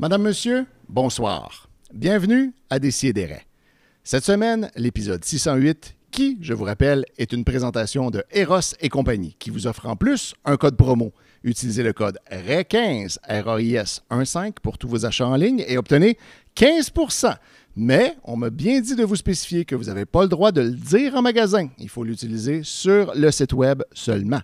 Madame, Monsieur, bonsoir. Bienvenue à Décideret. Cette semaine, l'épisode 608, qui, je vous rappelle, est une présentation de Eros et compagnie, qui vous offre en plus un code promo. Utilisez le code RAIS, RAIS 15 pour tous vos achats en ligne et obtenez 15%. Mais on m'a bien dit de vous spécifier que vous n'avez pas le droit de le dire en magasin. Il faut l'utiliser sur le site web seulement.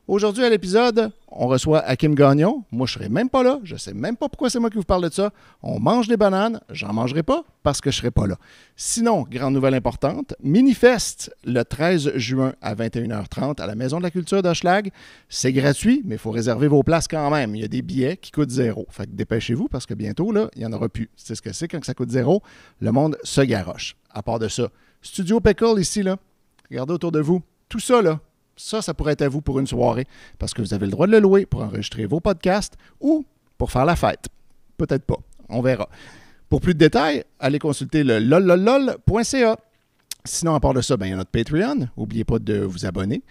Aujourd'hui, à l'épisode, on reçoit Hakim Gagnon. Moi, je ne serai même pas là. Je ne sais même pas pourquoi c'est moi qui vous parle de ça. On mange des bananes. J'en mangerai pas parce que je ne serai pas là. Sinon, grande nouvelle importante, Minifest le 13 juin à 21h30 à la Maison de la Culture d'Hochelag. C'est gratuit, mais il faut réserver vos places quand même. Il y a des billets qui coûtent 0. Fait que dépêchez-vous parce que bientôt, là, il n'y en aura plus. C'est ce que c'est quand ça coûte 0. Le monde se garoche. À part de ça, Studio Pickle ici, là. Regardez autour de vous. Tout ça, là. Ça pourrait être à vous pour une soirée parce que vous avez le droit de le louer pour enregistrer vos podcasts ou pour faire la fête. Peut-être pas. On verra. Pour plus de détails, allez consulter le lololol.ca. Sinon, à part de ça, il y a notre Patreon. N'oubliez pas de vous abonner.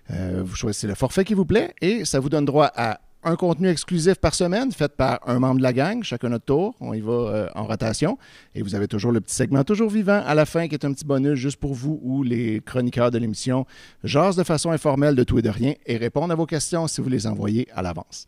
Vous choisissez le forfait qui vous plaît et ça vous donne droit à un contenu exclusif par semaine fait par un membre de la gang, chacun notre tour. On y va en rotation. Et vous avez toujours le petit segment toujours vivant à la fin qui est un petit bonus juste pour vous où les chroniqueurs de l'émission jasent de façon informelle de tout et de rien et répondent à vos questions si vous les envoyez à l'avance.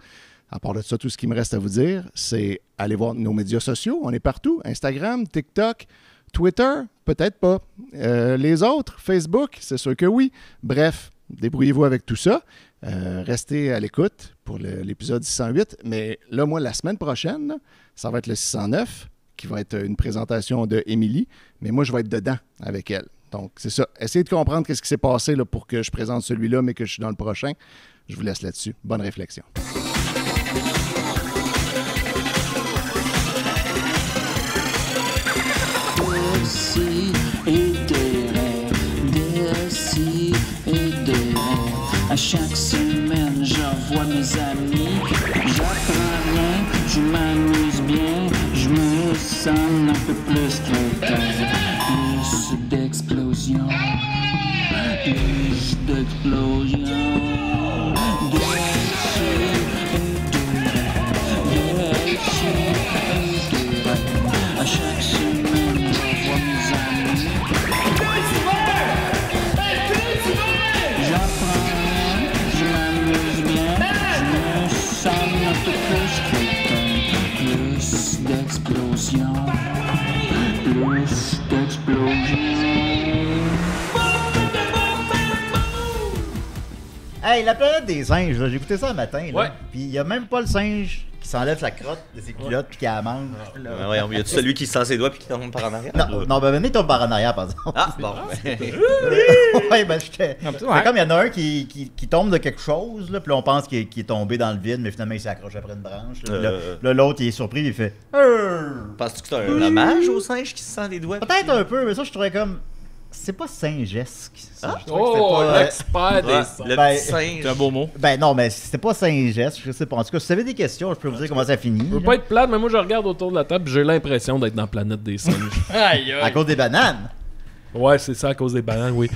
À part de ça, tout ce qui me reste à vous dire, c'est aller voir nos médias sociaux. On est partout. Instagram, TikTok, Twitter, peut-être pas. Les autres, Facebook, c'est sûr que oui. Bref, débrouillez-vous avec tout ça. Restez à l'écoute pour l'épisode 608. Mais là, moi, la semaine prochaine, là, ça va être le 609, qui va être une présentation de Émilie. Mais moi, je vais être dedans avec elle. Donc, c'est ça. Essayez de comprendre ce qui s'est passé là, pour que je présente celui-là, mais que je suis dans le prochain. Je vous laisse là-dessus. Bonne réflexion. À chaque semaine, j'envoie mes amis. J'apprends rien, je m'amuse bien. Je me sens un peu plus quelqu'un. Plus d'explosion. Plus d'explosion. À chaque semaine, j'envoie mes amis. J'apprends rien, je m'amuse bien. Je me sens un peu plus quelqu'un. Plus d'explosion. Plus d'explosion. Hey, la planète des singes, là, j'ai écouté ça un matin, là. Ouais. Puis il y a même pas le singe qui s'enlève la crotte de ses culottes puis qui la mange. là. Ouais, y a celui qui sent ses doigts puis qui tombe par en arrière? Non, ben venez tombe par en arrière, par exemple. Ah, bon. Ouais, ben j'étais. Ouais. C'est comme il y en a un qui tombe de quelque chose, là, puis là, on pense qu'il est tombé dans le vide, mais finalement il s'accroche après une branche. Là, puis là, l'autre il est surpris, il fait. Penses-tu que c'est un hommage au singe qui se sent les doigts? Peut-être un peu, mais ça je trouvais comme. C'est pas singesque. Ça. Je trouvais que Oh, c'était pas, l'expert des Ouais, sons. le Ben, petit singe. C'est un beau mot. Ben non, mais c'était pas singesque, je sais pas. En tout cas, si vous avez des questions, je peux vous dire comment ça finit. Je veux là. pas être plate, mais moi je regarde autour de la table, j'ai l'impression d'être dans la planète des singes. Aïe, À cause des bananes. Ouais, c'est ça à cause des bananes, oui.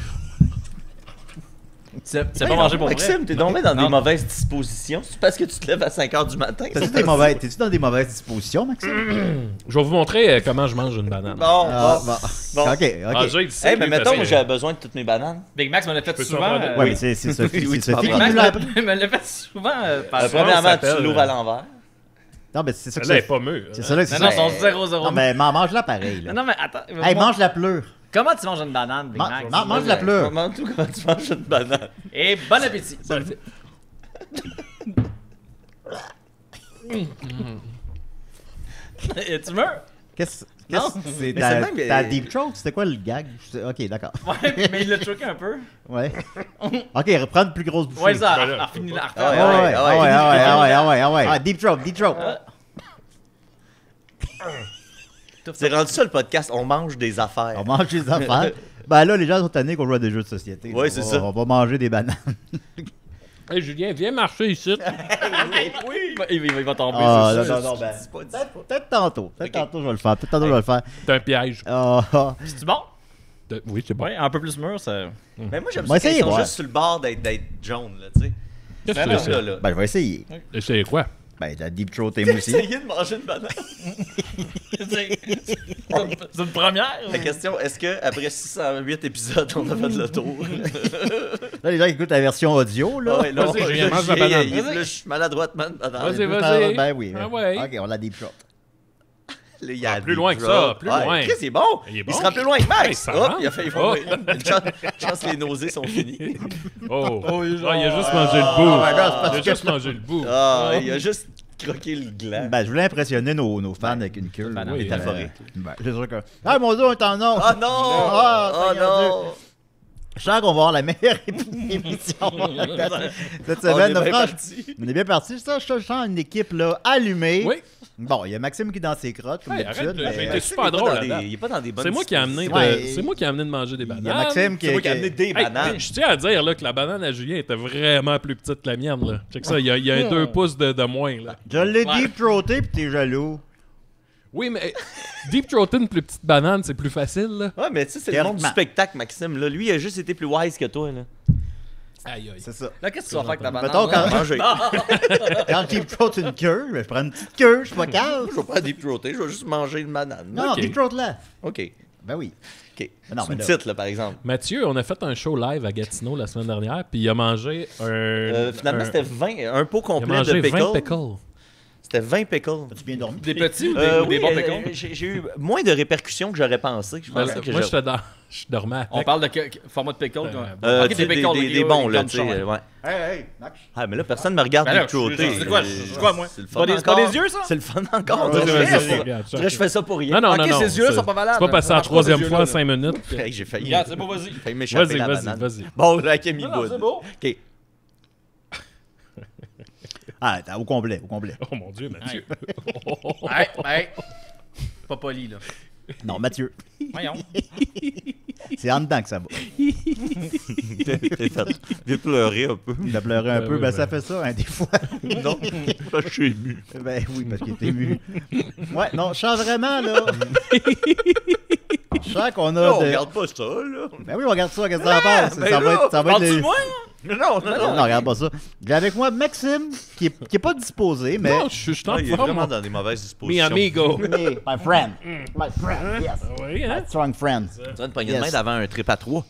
C'est pas manger pour vrai. Maxime, t'es tombé dans des Non. mauvaises dispositions. C'est parce que tu te lèves à 5h du matin. T'es-tu dans des mauvaises dispositions, Maxime? Je vais vous montrer comment je mange une banane. Bon, Ah, bon. bon. Bon. Ok, ok. Jay, Hey, mais mettons, moi j'avais besoin de toutes mes bananes. Big Max me l'a fait Peux-tu souvent. en prendre? Ouais, mais c'est Sophie, Oui, c'est tu Sophie m'en qui Big nous Max l'a me l'a fait souvent par Premièrement, s'appelle, tu l'ouvres à l'envers. Non, mais c'est ça que Elle est c'est. pas mûre. C'est ça là que Non, c'est. non, ils sont 0-0. Non, mais mange-la pareil, là. Non, mais attends. Hey, mange la pleure. Comment tu manges une banane, Big Max? Mange la pleure. Demande-toi comment tu manges une banane. Et bon appétit. Et tu meurs? Qu'est-ce Non. c'est Mais c'est même- ta deep throat? C'était quoi le gag? Ok, d'accord. Ouais, mais il l'a choqué un peu. Ouais. Ok, reprends une plus grosse bouchée. Ouais, ça, Ben là, finit la Ah ouais, Ah ouais, ah ouais, ah ouais, ah ouais, ah ouais, ah ouais. Ah, deep throat, deep throat. C'est rendu ça le podcast, on mange des affaires. On mange des affaires. Ben là, les gens sont tannés qu'on joue à des jeux de société. Ouais, On c'est va- ça. On va manger des bananes. Hey Julien, viens marcher ici. Oui, il va tomber. Ah, c'est non, sûr. non, non, ben. C'est pas dit. Peut-être tantôt. Peut-être tantôt, je vais le faire. Peut-être tantôt, je vais le faire. C'est un piège. Ah, C'est-tu bon? Oui, c'est bon. Ouais, un peu plus mûr, ça. Mais moi, j'aime On va ça qu'ils essayer, sont ouais. juste sur le bord d'être jaune, là, tu sais. Qu'est-ce Ben que là, c'est? là, là. ben, je vais essayer. C'est quoi? Ben, la deep throat moi aussi. Essayé de manger une banane. C'est une première. La question, est-ce qu'après 608 épisodes, on a fait le tour? Là, les gens qui écoute la version audio, là. Ah ouais, non, Vas-y, je Julien, mange la banane. je suis maladroitement de banane. Vas-y, vas-y. Ben oui. Ah ouais. OK, on a la deep throat. Là, il y a plus des loin que ça, drops. plus Ouais, loin. Chris, il est bon. Il est bon. Il se rend plus loin que Max. Hey, ça Hop, rentre. il a failli Oh. mourir. Une chance que les nausées sont finies. Oh, il a juste mangé le bout. my God, c'est parce Il a que- juste mangé le bout. Ah, il a juste croqué le gland. Ben, je voulais impressionner nos fans avec une queue. Oui, métaphorique. Ben, c'est sûr que... Ah, mon Dieu, on est en onde! Oh non! Ah, Oh Seigneur Dieu. non! Je sens qu'on va avoir la meilleure émission cette On semaine. est là, bien franchement, parti. on est bien parti. Ça, je sens une équipe là, allumée. Oui. Bon, il y a Maxime qui est dans ses crottes, comme Hey, d'habitude. arrête de- j'ai mais- été super drôle là-dedans. Il est pas dans des bonnes C'est moi qui ai amené Ouais. c'est moi qui ai amené de manger des Il y a bananes. Maxime qui C'est moi qui ai amené des Hey, bananes. je tiens à dire là, que la banane à Julien était vraiment plus petite que la mienne. Là. Check ça, il y a un 2 pouces de moins. Là. Je l'ai Ouais. deep throaté pis t'es jaloux. Oui, mais deep throater une plus petite banane, c'est plus facile. Là. Ouais, mais tu sais, c'est le monde du Clairement. spectacle, Maxime. Là. Lui, il a juste été plus wise que toi. Là. Aïe, aïe. C'est ça. Là, qu'est-ce que tu vas faire avec ta banane? Mettons, là? Manger. Quand je deep throat une queue, ben, je prends une petite queue, je suis pas calme. Je vais pas deep throater, je vais juste manger une banane. Non, Ok. deep throat là. OK. Ben oui. OK. Non, C'est mais une là- titre, là, par exemple. Mathieu, on a fait un show live à Gatineau la semaine dernière, puis il a mangé un. Finalement, c'était 20, un pot Il a complet mangé de 20 pickles. pickles. C'était 20 pickles. As-tu bien dormi? Des petits ou des Oui, bons pécons? j'ai eu moins de répercussions que j'aurais pensé. Je pensais que Moi, j'ai- je dormais avec. On parle de format de pickle. tu sais, des bons, là, tu sais. Ouais. Hey, Max. Ah, mais là, personne ne me regarde Ben là, deep throater. c'est quoi, moi? C'est le C'est fun pas des encore. yeux, ça? C'est le fun encore. Vas-y, Je vas-y, fais- regarde, je dirais, je fais ça pour rien. Non, non, Ok, non, non. ces yeux-là c'est- sont pas valables. C'est pas passé Ça en marche pas, troisième ces fois en yeux-là, 5 minutes. Hey, j'ai failli. Regarde, c'est bon, vas-y. failli m'échapper Vas-y, la vas-y, banane. vas-y. Bon, là, Camille Non, Boud. c'est beau. OK. Ah, au complet, au complet. Oh mon Dieu, Mathieu. Hey. Pas poli, là. Non, Mathieu. Voyons. C'est en dedans que ça va. T'es fait. J'ai pleuré un peu. Il a pleuré un Ben peu, oui, ben ben. ça fait ça, hein, des fois. Non, je suis ému. Ben oui, parce qu'il est ému. Ouais, non, je sens vraiment, là. Je sens qu'on a. Non, on de- regarde pas ça, là. Ben oui, on regarde ça, qu'est-ce que t'en penses? ben Ça va là, être. Ça va être Parles-tu les- de moi? Non, non, Non, non. regarde pas ça. J'ai avec moi Maxime, qui est pas disposé, mais. Non, je suis en Ah, il est forme. vraiment dans des mauvaises Mi dispositions. amigo. Hey, my friend. My friend, yes. Oui, hein? My strong friend. Tu as une poignée de Yes. main d'avant un trip à 3.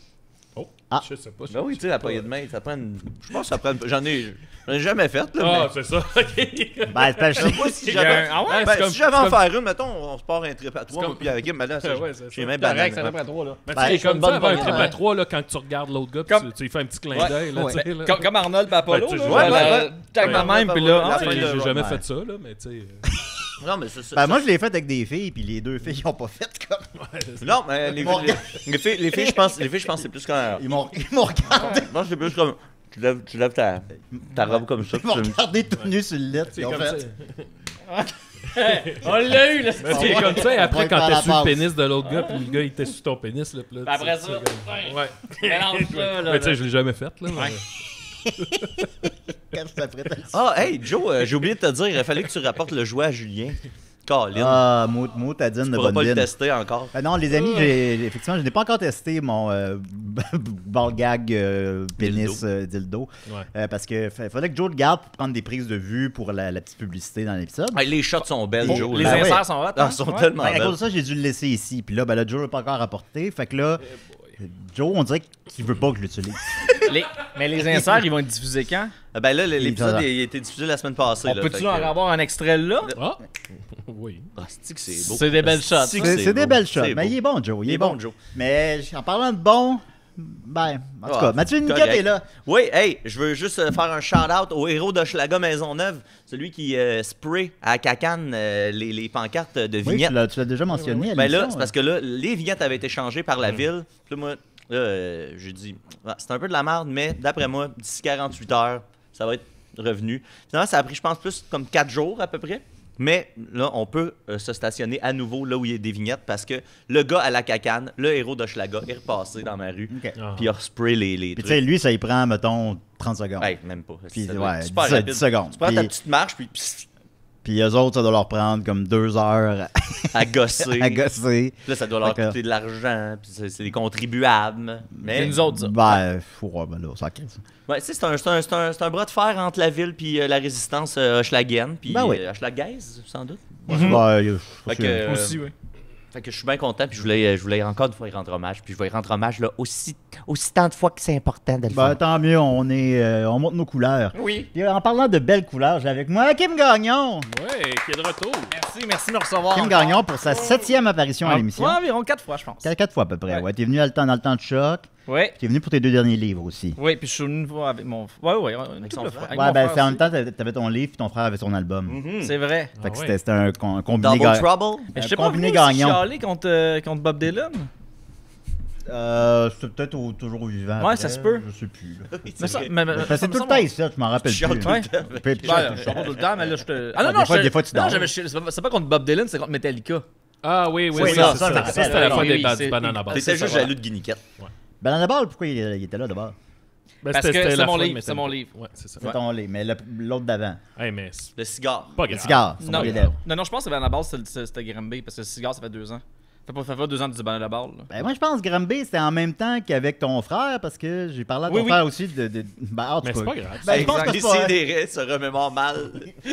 Oh, Ah. je sais pas. Ben oui, tu sais, la poignée de main, ça prend une... Je pense que ça prend une... J'en ai jamais fait, là, Ah, mais... c'est ça. OK. Ben, c'est parce Je sais que. pas si Il y a j'avais... un- Ah ouais? Ouais, Ben, c'est comme- si j'avais c'est en comme- faire une, mettons, on se part un trip à 3, comme- puis avec Kim, ben là, ça, Ouais, c'est j'ai ça. même Correct, ça banane. fait 3, là. Mais Ben, tu sais, je suis comme une ça, bonne avant un poignée, trip ouais. à 3, là, quand tu regardes l'autre gars, Comme- tu lui fais un petit clin Ouais, d'œil. là, ouais. tu sais, là. Comme Arnold Papolo, Ben, tu- là. ouais, ouais. Tac ma même, puis là. La ah, fin J'ai de- j'ai jamais ouais. fait ça, là, mais tu sais. Non, mais c'est ça. Ben, moi, je l'ai fait avec des filles, puis les deux filles, ils ont pas fait comme. Non, mais les filles, je pense que c'est plus quand... Ils m'ont regardé. Moi, c'est plus comme... Tu lèves ta robe comme ça, Ils m'ont puis tu... regardé tout nu sur le lit. C'est Ils ont comme fait. ça. On l'a eu, là. Mais c'est comme ça, et après, va quand faire t'es la sur le passe. pénis de l'autre gars, puis le gars, il était sur ton pénis, là, puis là, Après tu- ça, tu- ouais. mélange ça, là. Mais tu sais, je l'ai jamais fait, là. mais- Quand je t'apprête à le dire. Ah, hey, Joe, j'ai oublié de te dire, il fallait que tu rapportes le jouet à Julien. Colin, Ah, mot t'adine tu de pourras bonne pas le dîne. tester encore. Non, les amis, effectivement, je n'ai pas encore testé mon ball gag pénis dildo. Ouais. Parce que fallait que Joe le garde pour prendre des prises de vue pour la petite publicité dans l'épisode. Hey, les shots sont belles, Joe. Les là. Ben ouais. inserts sont hot. Ah, hein? ils sont Ouais. tellement Ben, à cause belles. de ça, j'ai dû le laisser ici. Puis là, ben là, Joe n'a pas encore apporté. Fait que là, Joe, on dirait qu'il veut pas que je l'utilise. Mais les inserts, ils vont être diffusés quand? Ben là, l'épisode ça. il a été diffusé la semaine passée. On là, peut-tu fait en que- avoir un extrait là? Ah, oui. Ah, c'est que c'est beau. C'est des belles shots. C'est des beau. belles shots. C'est Mais beau. il est bon, Joe. Il est bon, Joe. Mais en parlant de bon, ben, en tout Ah, cas, Mathieu Niquette correct. est là. Oui, hey, je veux juste faire un shout-out au héros d'Hochelaga Maisonneuve, celui qui spray à Cacane les pancartes de Oui, vignettes. tu l'as déjà mentionné. à Ben là, l'émission, c'est parce que là, les vignettes avaient été changées par la ville. Puis là, moi, j'ai dit, ah, c'est un peu de la merde, mais d'après moi, d'ici 48 heures, ça va être revenu. Finalement, ça a pris, je pense, plus comme 4 jours à peu près. Mais là, on peut se stationner à nouveau là où il y a des vignettes parce que le gars à la Cacane, le héros d'Hochelaga, est repassé dans ma rue. OK. Ah. Puis il a spray les Puis tu trucs. sais, lui, ça y prend, mettons, 30 secondes. Hey, même pas. Puis, Ça doit être ouais, super 10 rapide. secondes. Tu prends ta Puis- petite marche, puis Puis eux autres, ça doit leur prendre comme 2 heures À gosser. à gosser. Là, ça doit leur Fait que- coûter de l'argent, puis c'est des contribuables. C'est Mais nous autres, ça. Ben, ben là, ça crée ça. ouais, c'est un bras de fer entre la ville puis la résistance Hochelagienne, puis Ben oui. Hochelagaise, sans doute. Ben, Fait que, Aussi, oui. fait que je suis bien content, puis je voulais encore une fois y rendre hommage, puis je vais y rendre hommage là, aussi tant de fois que c'est important de le ben, faire. tant mieux, on monte nos couleurs. Oui. Puis en parlant de belles couleurs, j'ai avec moi Kim Gagnon. Ouais, qui est de retour. Merci de me recevoir. Kim Gagnon pour sa 7e apparition à l'émission. Ouais, environ 4 fois, je pense. 4 fois à peu près, Ouais. ouais. T'es venu dans le temps de choc. Ouais. T'es venu pour tes 2 derniers livres aussi. Oui, puis je suis venu voir avec mon. Ouais, une son couple de frère. fois. Avec Ouais, mon ben frère c'est en aussi. même temps, t'avais ton livre puis ton frère avait son album. C'est vrai. Fait que Ah ouais. c'était un combiné Double Trouble. Mais je un sais pas, combiné venu aussi gagnant. chialer contre Bob Dylan. C'était peut-être toujours vivant. Ouais, après, ça se peut. Je sais plus. là. Mais ça, C'est tout le temps ici, je m'en rappelle Tu chiales plus. tout là. le temps. Puis- Ouais, je suis pas tout le temps, mais là, je te. Ah Ouais, non, non, des fois, tu non, dors. j'avais chialé. C'est pas contre Bob Dylan, c'est contre Metallica. Ah oui, oui, Oui, oui, ça, c'est ça, je me ça. rappelle. Ça, c'était la fois Oui, des oui, c'est- Banana Ball. T'étais juste ça, jaloux de Guiniquette. Banana Ball, pourquoi il était là d'abord? Ben, Parce c'était que c'est la mon fois de livre, Metallica. c'est mon livre. Ouais, c'est ça. C'est ton livre, mais l'autre d'avant. Hey, mais c'est Le cigare. pas Le grave. cigare. Non, c'est non, je pense que Banana Ball, c'était Granby, parce que le cigare, ça fait 2 ans. Ça fait pas 2 ans que tu dis Banana Ball. Là. Ben, moi, je pense que Granby, c'était en même temps qu'avec ton frère, parce que j'ai parlé à ton Oui, oui. frère aussi ben, en tout Mais c'est cas. pas grave. Ben, je pense que Les c'est pas... CDR se remémore mal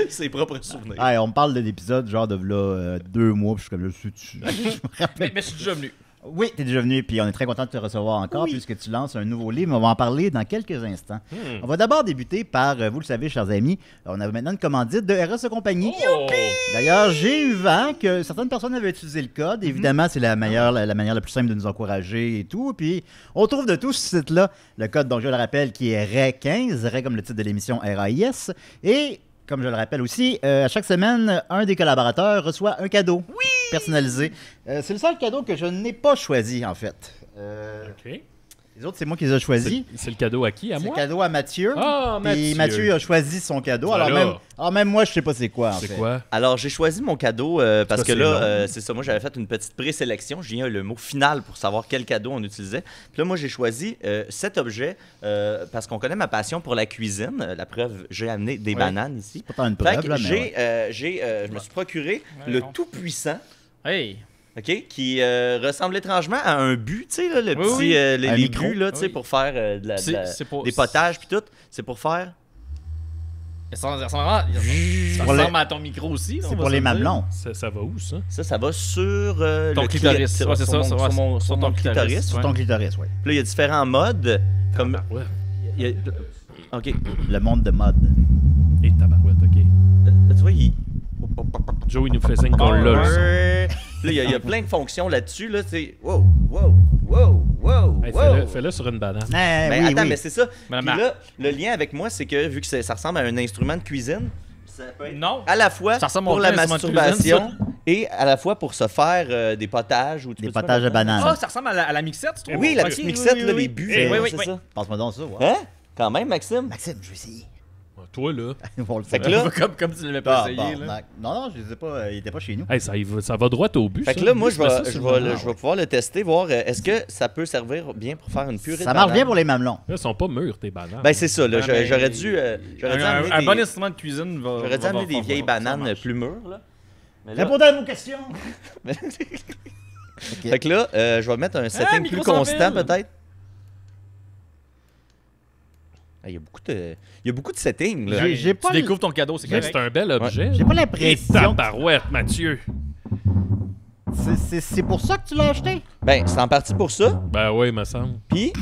ses propres souvenirs. Hey, on me parle de l'épisode genre de là 2 mois, puis je suis comme, je suis dessus. Je me rappelle. Mais je suis déjà venu. Oui, t'es déjà venu, puis on est très content de te recevoir encore, puisque tu lances un nouveau livre. On va en parler dans quelques instants. On va d'abord débuter par, vous le savez, chers amis, on a maintenant une commandite de RS Compagnie. Oh! D'ailleurs, j'ai eu vent que certaines personnes avaient utilisé le code. Évidemment, c'est la manière la plus simple de nous encourager et tout. Puis, on trouve de tout sur ce site-là. Le code, donc je le rappelle, qui est RAI15, RAI comme le titre de l'émission RAIS. Et, comme je le rappelle aussi, à chaque semaine, un des collaborateurs reçoit un cadeau personnalisé. C'est le seul cadeau que je n'ai pas choisi, en fait. OK. Les autres, c'est moi qui les ai choisis. C'est le cadeau à qui? À C'est le moi? cadeau à Mathieu. Ah, Puis Mathieu a choisi son cadeau. Voilà. Alors même moi, je sais pas c'est quoi, en C'est fait. quoi? Alors, j'ai choisi mon cadeau parce Ça, que c'est là, long. c'est ça. Moi, j'avais fait une petite présélection. J'ai eu le mot final pour savoir quel cadeau on utilisait. Puis là, moi, j'ai choisi cet objet parce qu'on connaît ma passion pour la cuisine. La preuve, j'ai amené des bananes ici. Pas tant une Fait preuve, que là, mais ouais. je me suis procuré le non. tout-puissant. Hey! OK, qui ressemble étrangement à un but, tu sais, là, le Oui, petit, oui. les Un micro. buts, là, tu sais, Oui. pour faire C'est pour- des potages puis tout. C'est pour faire... Ça ressemble à ton micro aussi. là, C'est on pour va les se le dire. mamelons. Ça va où, ça? Ça va sur Ton le clitoris. clit- Ouais, c'est ça, sur ça va mon sur ton clitoris. Sur Ouais. ton clitoris, oui. Puis là, il y a différents modes. Comme... Tabarouette. il y a- OK. Le monde de mode. Et tabarouette, OK. Tu vois, il... Joe, il nous faisait une qu'on l'a, le son. Là, il y a plein de fonctions là-dessus. Là, c'est... Wow, wow, wow, wow, Hey, wow. fais-le sur une banane. Eh, Ben, oui, attends, oui. mais c'est ça. Mais Puis là, le lien avec moi, c'est que vu que ça ressemble à un instrument de cuisine, ça peut être Non. à la fois Ça ressemble pour à la un instrument de masturbation cuisine, et à la fois pour se faire des potages. Ou tu Des peux-tu potages de faire bananes. Ah, ça ressemble à la mixette, tu trouves? Oui, la Ok, petite mixette, là, oui. les buts, Oui, oui, c'est oui. ça. Passe-moi donc ça, ouais. Hein? Quand même, Maxime? Maxime, je vais essayer. Toi, là. On le Fait que sait. là- Comme tu ne l'avais pas Ah, essayé. bon, là. non, je les ai pas, il était pas chez nous. Hey, ça va droit au but. Fait que ça. là, moi, je Mets ça vais, sur je le vais, banane. je vais pouvoir le tester, voir est-ce que ça peut servir bien pour faire une purée de Ça marche bien banane. pour les mamelons. Là, ils sont pas mûrs, tes bananes. Ben, c'est ça, là. Ah, ben, J'aurais dû amener Un des, bon instrument de cuisine va. j'aurais dû va- amener va- des vieilles ça bananes marche. plus mûres, là. Mais là- Répondez à vos questions. Fait que là, je vais mettre un setting plus micro sans constant, fil. peut-être. Ah, il y a beaucoup de settings, là. J'ai pas Tu le- découvres ton cadeau, c'est Mais correct. c'est un bel objet. J'ai pas Et l'impression. tabarouette, Mathieu. C'est pour ça que tu l'as acheté? Ben, c'est en partie pour ça. Ben oui, me semble. Puis,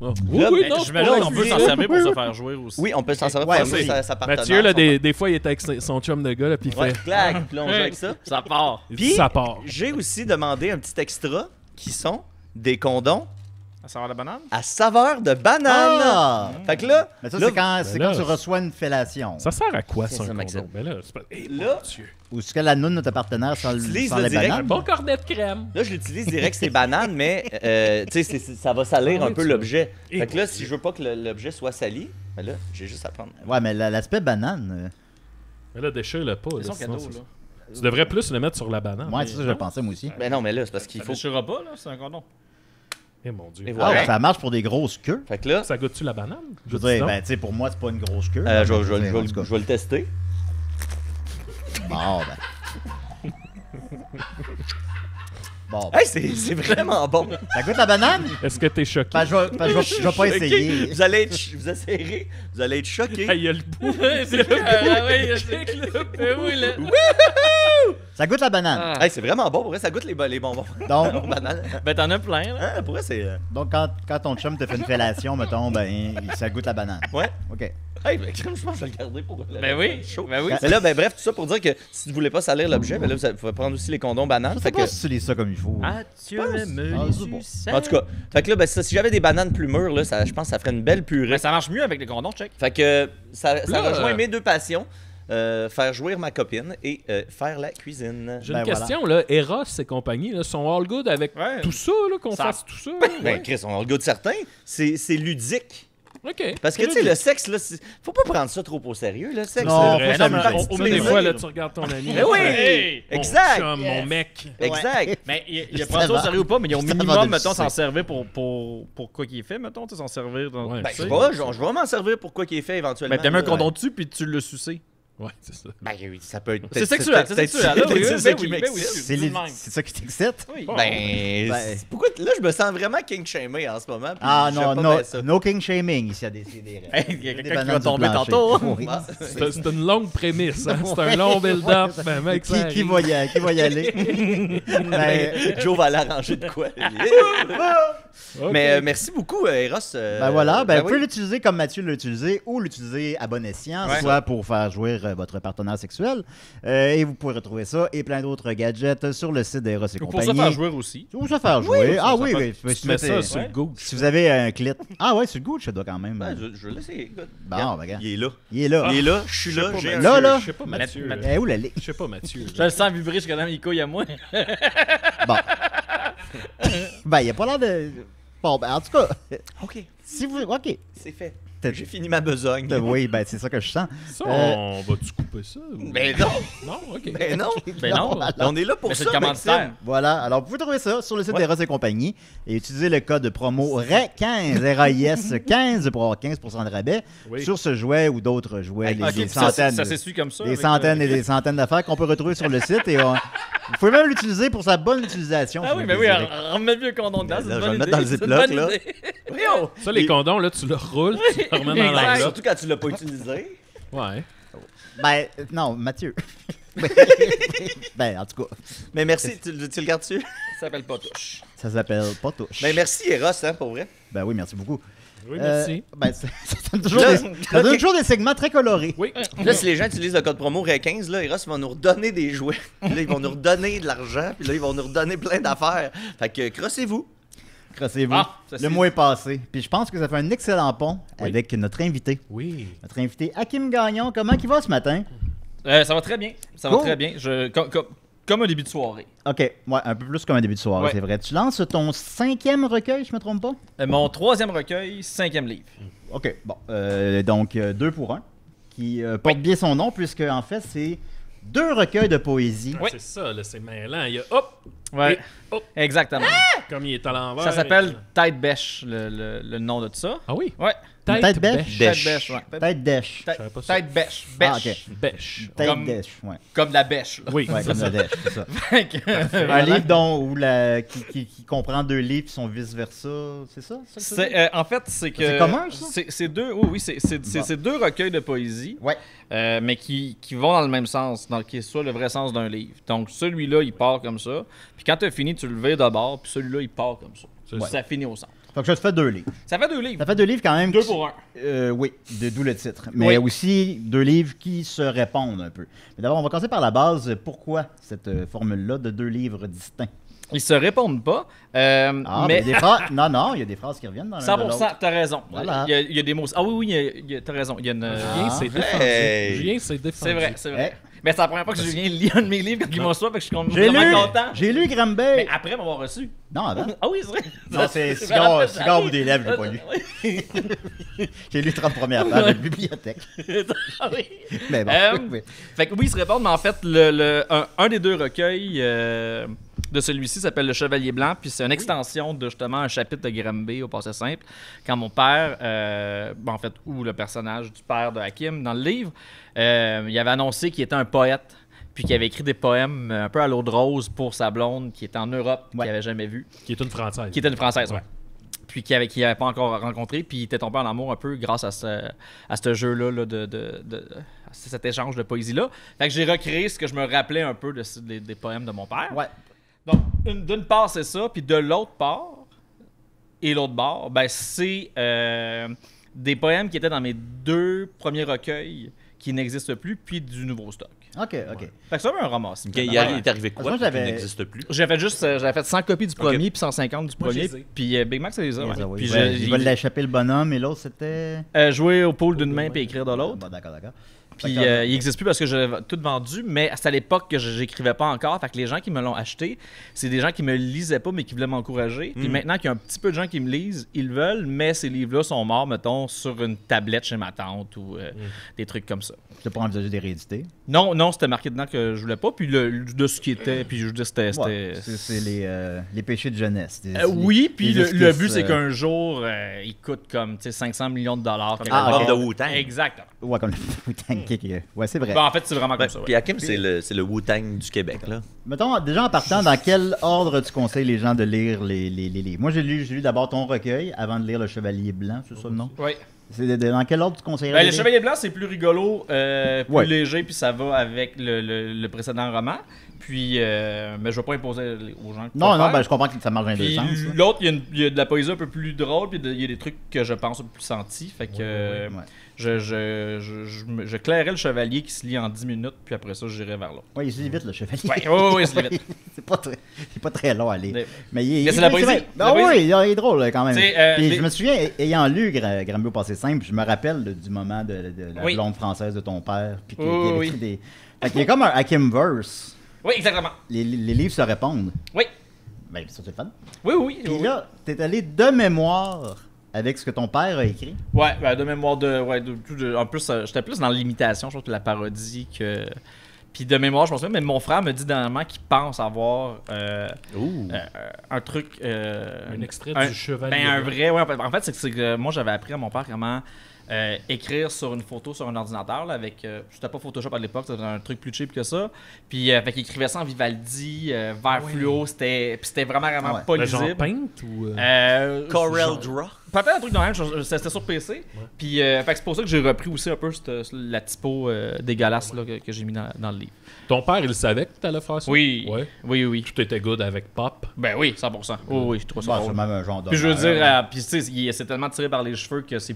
Oh. Là, Oui, ben, non, je c'est vais pas là, grave. on On peut s'en servir pour se faire jouer aussi. oui, on peut s'en servir Ouais, pour oui. ça partenaire. Mathieu, là, des fois, il est avec son chum de gars, là, puis il Ouais, fait. clac, puis là, on joue avec ça. Ça part. Il Puis, dit, ça part. j'ai aussi demandé un petit extra qui sont des condoms Ça va la banane? à saveur de banane. Ah! Fait que là, Mais ça, là, c'est quand, Ben là, tu reçois une fellation. Ça sert à quoi, C'est ça, ça, un Maxime. condom? Ben là, c'est pas. Eh, Là- mon Dieu. Ou ce que la noune de ta partenaire sans J'utilise le les direct. Un bananes. bon cornet de crème. là, je l'utilise direct, c'est banane, mais tu sais, ça va salir Ah un oui, peu tu l'objet. vas- Fait que là, si je veux pas que l'objet soit sali, ben là, j'ai juste à prendre. Ouais, mais l'aspect banane. Mais là, déchire-le pas. C'est là, son sinon, cadeau, c'est- là. Tu devrais plus le mettre sur la banane. Moi, c'est ça que je pensais, moi aussi. Ben non, mais là, c'est parce qu'il Ça faut. déchirera pas, là, c'est un condom. Eh mon Dieu. Et Ah, voilà. ça marche pour des grosses queues. Fait que là, Ça goûte-tu la banane? Je veux dire, ben, tu sais, pour moi, c'est pas une grosse queue. je vais le tester. Bon, ben. Bon, ben. Hey, c'est vraiment bon. Ça goûte la banane? Est-ce que t'es choqué? Ben, je vais pas essayer. Vous allez être choqués. Ah, il y a le bout. Ça goûte la banane. Ah. Hey, c'est vraiment bon. Pour vrai, ça goûte les bonbons. Donc, Aux bananes. Ben, t'en as plein, là. Hein, pour vrai, c'est... donc quand ton chum te fait une fellation, mettons, ben, ça goûte la banane. Ouais. OK. Hey, ben, je pense que je vais le garder pour le Ben oui. chaud. Ben oui. Mais là, ben bref, tout ça pour dire que si vous voulez pas salir l'objet, ben là, vous pouvez prendre aussi les condoms bananes. Je Fait sais pas que... si tu lis ça comme il faut. Ah, tu aimes Ah, les c'est bon. sucettes? En tout cas, fait que là, ben, si j'avais des bananes plus mûres, là, ça, je pense que ça ferait une belle purée. Ben, ça marche mieux avec les condoms, check. Fait que ça Là, rejoint mes deux passions. Faire jouir ma copine et faire la cuisine. J'ai Ben une voilà. question, là. Eros et compagnie, là, sont all good avec Ouais. tout ça, là, qu'on Ça- fasse tout ça? Ben, Chris, on a le goût de certains. C'est ludique. OK. Parce que, tu sais, le sexe, là, faut pas prendre ça trop au sérieux, le sexe. Non, là. faut Mais s'amuser. non, mais des fois, là, tu regardes ton ami. Mais oui! Hey! Mon Exact! chum, mon mec. Exact. Mais il a Ça pas ça va. au sérieux ou pas, mais il y a au Ça va de minimum, le mettons, s'en sucer. servir pour quoi qu'il est fait, mettons, tu sais, s'en servir dans. Ouais. Ben, Tu je sais, sais pas, je vais m'en servir pour quoi qu'il est fait éventuellement. Ben, t'as mis un là. condom dessus, puis tu l'as sucé. Ouais, c'est ça. Ben, oui, ça peut être. C'est sexuel, c'est sexuel. là, oui, C'est oui, ça ben qui oui, ben oui, m'excite. C'est dis le même. c'est ça qui t'excite? Oui. Ben, Ben. pourquoi là je me sens vraiment king shamé en ce moment. puis Ah j'aime non, pas no, bien ça. no king shaming ici à décider. Hey, il y a Des quelqu'un qui bananes va sur le tomber plancher. tantôt. Oui. Ah, C'est une longue prémisse, hein? C'est un long build-up. Ben, mec, ça Qui arrive. va y aller? Ben, Joe va l'arranger de quoi. OK. Mais merci beaucoup, Eros. ben voilà, ben, vous oui. pouvez l'utiliser comme Mathieu l'a utilisé ou l'utiliser à bon escient, Ouais. soit pour faire jouir votre partenaire sexuel. Et vous pourrez retrouver ça et plein d'autres gadgets sur le site d'Eros et Pour compagnie. ça faire jouer aussi. Ou ça faire jouer. Ah oui, peut- oui. Tu Si mets vous ça êtes- sur le goût. si vous avez un clit. Ah ouais, sur le goût, je dois quand même. Ben, je vais laisser. Écoute. Bon, Regarde, ben, regarde. il est là. Il est là. Il est là, je suis Je sais là. pas, j'ai Mathieu. un- Là. Je sais pas, Mathieu. Eh, où la ligne? Je sais pas, Mathieu. Je le sens vibrer jusqu'à dans mes couilles à moi. Bon. Ben, il n'y a pas l'air de. Bon, ben, en tout cas, Ok, si vous. OK. c'est fait. T'as- J'ai fini ma besogne. Oui, ben, c'est ça que je sens. Ça, on va-tu couper ça? ou- Ben non, Non, OK. ben non. Ben non. On est là pour Mais c'est ça, le commanditaire. Maxime. Voilà, alors vous pouvez trouver ça sur le site Ouais. d'Eros et compagnie et utiliser le code promo RAIS, RAIS 15 pour avoir 15% de rabais Oui. sur ce jouet ou d'autres jouets, Ok, des puis ça centaines, s'essuie comme ça. des avec, centaines et des centaines d'affaires qu'on peut retrouver sur le site et vous pouvez même l'utiliser pour sa bonne utilisation. Ah si oui, vous mais le oui, désirez. remets le condom dedans. Ben c'est là, une je vais bonne le mettre dans le idée, c'est une Ziploc, bonne là. idée. Voyons. Ça, les condoms, là, tu le roules, tu le remets dans Exact. l'enveloppe. Surtout quand tu l'as pas utilisé. Ouais. Ben, non, Mathieu. Ben, en tout cas, Mais merci, tu le gardes-tu? Ça s'appelle pas touche. ça s'appelle pas touche. Ben merci, Eros, hein, pour vrai. Ben oui, merci beaucoup. Oui, merci. Ben, ça donne toujours, Là, ça donne toujours des segments très colorés. Oui. Puis là, si les gens utilisent le code promo RAI15, là, Eros va nous redonner des jouets. Puis là, ils vont nous redonner de l'argent. Puis là, ils vont nous redonner plein d'affaires. Fait que crossez-vous. Crossez-vous. Ah, ça, Le c'est- mois est passé. Puis je pense que ça fait un excellent pont Oui. avec notre invité. Oui. Notre invité Hakim Gagnon. Comment il va ce matin? Ça va très bien. Ça va Cool. très bien. Comme un début de soirée. OK. Ouais, un peu plus comme un début de soirée, Ouais. c'est vrai. Tu lances ton 5e recueil, je me trompe pas? Mon 3e recueil, 5e livre. OK. Bon. Donc, 2 pour 1, qui porte bien son nom, puisque en fait, c'est 2 recueils de poésie. Oui. C'est ça, là, c'est mêlant. Il y a hop, Ouais. Et- oh. Exactement. comme il est à l'envers. Ça s'appelle Tête Bêche, le nom de ça. Ah oui? Ouais. Une tête bêche? Tête Bêche, ouais. Tête dèche. Je savais pas ça. Tête Bêche. Ah, Bêche. ok. Bêche. Tête Comme- dèche, ouais. Comme de la bêche. Là. Oui, Ouais, c'est comme ça. la dèche, c'est ça. Fait que- Un livre qui comprend 2 livres qui sont vice-versa, c'est ça? C'est ça que tu dis? En fait, c'est que. C'est commun, ça? C'est deux. Oui, c'est Bon. c'est 2 recueils de poésie. Ouais. Mais qui vont dans le même sens, qui est soit le vrai sens d'un livre. Donc celui-là, il part comme ça. Puis quand tu as fini, tu le vires d'abord, puis celui-là, il part comme ça. Ouais. Ça finit au centre. Fait que je te fais 2 livres. Ça fait 2 livres. Ça fait 2 livres quand même. 2 pour 1. Oui, d'où le titre. Mais Oui. aussi 2 livres qui se répondent un peu. Mais d'abord, on va commencer par la base. Pourquoi cette formule-là de 2 livres distincts? Ils se répondent pas. Ah, mais il y a des phrases... Non, il y a des phrases qui reviennent dans l'un de 100%, l'autre. t'as raison. Voilà. Il y a des mots. Ah oui, t'as raison. Il y a une. Julien s'est défendu. hey. Julien s'est défendu. C'est vrai, c'est vrai. Eh. Mais c'est la première fois que Julien lit un de mes livres quand il m'en fait que je suis J'ai vraiment content. J'ai lu Mais Granby. après m'avoir reçu. Non, avant. Ah oui, c'est vrai. Non, c'est Je me Cigare rappelle, ou des lèvres, j'ai pas lu. Oui. J'ai lu 30 premières pages de la bibliothèque. Ah oui. Mais bon, oui. Fait que oui, ils se répondent, mais en fait, un des 2 recueils de celui-ci s'appelle Le Chevalier Blanc, puis c'est une extension de justement un chapitre de Granby au passé simple. Quand mon père, en fait, ou le personnage du père de Hakim dans le livre, il avait annoncé qu'il était un poète. puis qui avait écrit des poèmes un peu à l'eau de rose pour sa blonde qui était en Europe, Ouais. qu'il avait jamais vu, Qui est une française. qui était une Française, Ouais. puis qui avait pas encore rencontré, puis il était tombé en amour un peu grâce à ce jeu-là là, à cet échange de poésie-là. Fait que j'ai recréé ce que je me rappelais un peu des poèmes de mon père. Ouais. Donc, d'une part, c'est ça, puis de l'autre part, et l'autre bord, ben, c'est des poèmes qui étaient dans mes 2 premiers recueils qui n'existent plus, puis du nouveau stock. OK. Fait que c'est un ramasse. Ok, il est arrivé quoi Moi, qui j'avais- n'existe plus? J'avais fait 100 copies du premier, puis 150 du Moi, premier, je les ai. puis Big Mac, c'est les a. Ouais. Puis Je vais l'échapper le bonhomme et l'autre, c'était... jouer au pôle d'une main puis écrire de l'autre. Bon, d'accord. Puis D'accord. il n'existe plus parce que j'avais tout vendu, mais c'est à l'époque que j'écrivais pas encore. Fait que les gens qui me l'ont acheté, c'est des gens qui me lisaient pas, mais qui voulaient m'encourager. Puis maintenant qu'il y a un petit peu de gens qui me lisent, ils le veulent, mais ces livres-là sont morts, mettons, sur une tablette chez ma tante ou des trucs comme ça. Tu pas envisagé des réédités. Non, c'était marqué dedans que je voulais pas. Puis de ce qui était, puis je veux dire, c'était. Ouais, c'est les péchés de jeunesse. Oui, puis les le esquisses, but, c'est qu'un jour, il coûte comme 500 millions de dollars. Comme quelque l'album chose. de Wu-Tang. Exactement. Ouais, comme le Wu-Tang Kick. Ouais, c'est vrai. Ben, en fait, c'est vraiment comme Ben, ça. puis Ouais. Hakim, c'est le Wu-Tang du Québec, là. Mettons, déjà en partant, dans quel ordre tu conseilles les gens de lire les livres? Moi, j'ai lu d'abord ton recueil avant de lire Le Chevalier Blanc, c'est ça le nom? Oui. Dans quel ordre tu conseillerais Ben, de le lire? Chevalier Blanc, c'est plus rigolo, plus Ouais. léger, puis ça va avec le précédent roman. Puis, mais je vais pas imposer aux gens. Non, faire. ben, je comprends que ça marche dans les deux Puis sens. là. l'autre, il y a de la poésie un peu plus drôle, puis il y a des trucs que je pense un peu plus sentis. Fait que Ouais. je clairais le chevalier qui se lit en 10 minutes, puis après ça, j'irai vers l'autre. Ouais, il se lit vite, le chevalier. Ouais, il se lit vite. c'est pas très long à lire. Mais- Mais c'est la poésie. vrai. La Ah poésie. oui, il est drôle quand même. T'sais, Puis les- je me souviens, ayant lu Granby au passé simple, je me rappelle du moment de la Oui. blonde française de ton père. Puis qu'il Oui, y avait oui. écrit des... Fait qu'il y a comme un Hakimverse. Oui, exactement. Les livres se répondent. Oui. Ben, ça, c'est le fun. Oui. Puis là, t'es allé de mémoire avec ce que ton père a écrit. Ouais, ben, de mémoire en plus, j'étais plus dans l'imitation, je pense que la parodie que. Puis de mémoire, je me souviens, mais mon frère me dit dernièrement qu'il pense avoir un truc. Un extrait un- du Chevalier Ben, un Blanc. vrai, ouais. En fait, c'est que moi, j'avais appris à mon père comment écrire sur une photo sur un ordinateur, là, avec. C'était pas Photoshop à l'époque, c'était un truc plus cheap que ça. Puis, fait qu'il écrivait ça en Vivaldi, vert fluo, c'était vraiment Ouais. pas Ben, genre lisible. Paint ou. Corel genre- Draw. Peut-être un truc de même, c'était sur PC. Puis fait que c'est pour ça que j'ai repris aussi un peu la typo dégueulasse là, que j'ai mis dans le livre. Ton père, il savait que t'allais faire ça? Oui. Ouais. Oui. Tout était good avec Pop. Ben oui, 100%. Oui, je trouve ça Bah, drôle. c'est même un genre de. Puis je veux dire, puis tu sais, c'est tellement tiré par les cheveux que c'est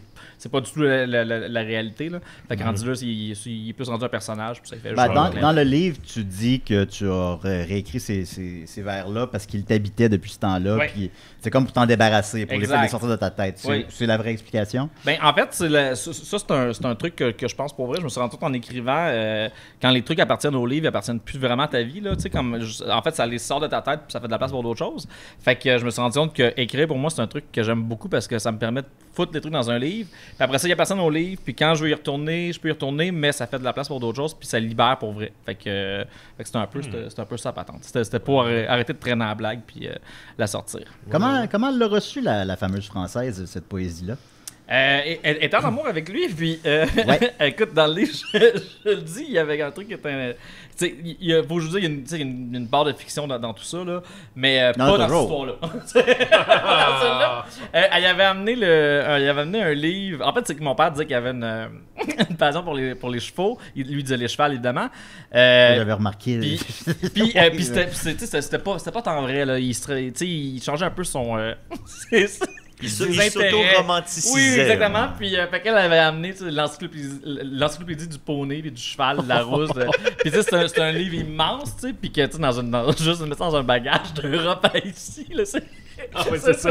pas du tout la réalité. Là. Fait que rendu là, il est plus rendu un personnage. Puis ça fait Ben, genre, dans le livre, tu dis que tu as réécrit ces vers-là parce qu'ils t'habitaient depuis ce temps-là. Ouais. Puis c'est comme pour t'en débarrasser, pour Exact. les sortir de ta tête. Oui. C'est la vraie explication. Ben, en fait, c'est un truc que je pense pour vrai. Je me suis rendu compte en écrivant, quand les trucs appartiennent au livre, ils appartiennent plus vraiment à ta vie. Là, en fait, ça les sort de ta tête puis ça fait de la place pour d'autres choses. Fait que je me suis rendu compte que écrire, pour moi, c'est un truc que j'aime beaucoup parce que ça me permet de foutre des trucs dans un livre. Puis après ça, il n'y a personne au livre. Puis quand je veux y retourner, je peux y retourner, mais ça fait de la place pour d'autres choses. Puis ça libère pour vrai. Fait que c'est un peu ça la patente. C'était pour arrêter de traîner la blague puis la sortir. Comment elle l'a reçu, la fameuse française, cette poésie-là? Étant en amour avec lui, puis Ouais. écoute, dans le livre, je le dis, il y avait un truc qui était. Tu sais, faut que je vous dise, il y a une part de fiction dans tout ça, là, mais pas dans cette histoire-là. Dans celle-là, il avait amené un livre. En fait, c'est que mon père disait qu'il y avait une passion pour les chevaux. Il lui disait les chevals, évidemment. J'avais remarqué. Puis c'était pas tant vrai, là. Il changeait un peu son. Il ses intérêts. s'auto-romanticisait. Oui, exactement. Puis fait qu'elle avait amené l'encyclopédie du poney puis du cheval, de la rousse. Puis tu sais, c'est un livre immense, tu sais, puis que tu sais, juste mettre ça dans un bagage d'Europe à ici, là, c'est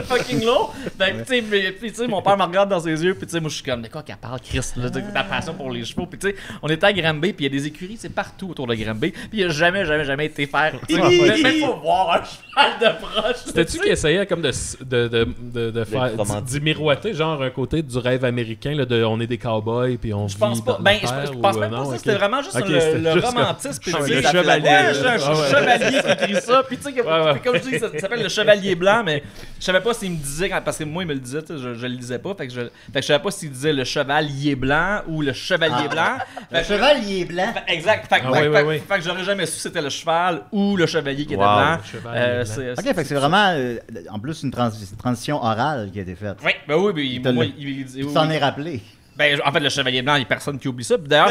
fucking lourd. Fait que tu sais, mon père me regarde dans ses yeux, puis tu sais, moi je suis comme, de quoi qu'elle parle, Chris, là, ta passion pour les chevaux. Puis tu sais, on était à Granby, puis il y a des écuries, c'est partout autour de Granby, puis il a jamais été faire. Même pas voir un cheval de proche. C'était-tu qui essayait comme de faire d'y miroiter, genre un côté du rêve américain, là, de on est des cowboys puis on Je pense vit pas. dans Ben, la terre, je pense ou, même pas non, ça. ok. C'était vraiment juste Ok, le c'était juste romantisme. Puis le le chevalier. Ouais, je suis un Ah ouais. chevalier qui écrit ça. Puis tu sais, comme je dis, ça s'appelle le Chevalier Blanc, mais je savais pas s'il me disait, parce que moi, il me le disait, je le disais pas. Fait que je savais pas s'il disait le chevalier blanc ou le chevalier blanc. Le chevalier blanc. Exact. Fait que j'aurais jamais su si c'était le cheval ou le chevalier qui était blanc. Ok, fait que c'est vraiment, en plus, une transition orale qui a été faite. Oui, ben oui, Tu t'en es rappelé. Ben, en fait, le Chevalier Blanc, il n'y a personne qui oublie ça. Puis d'ailleurs,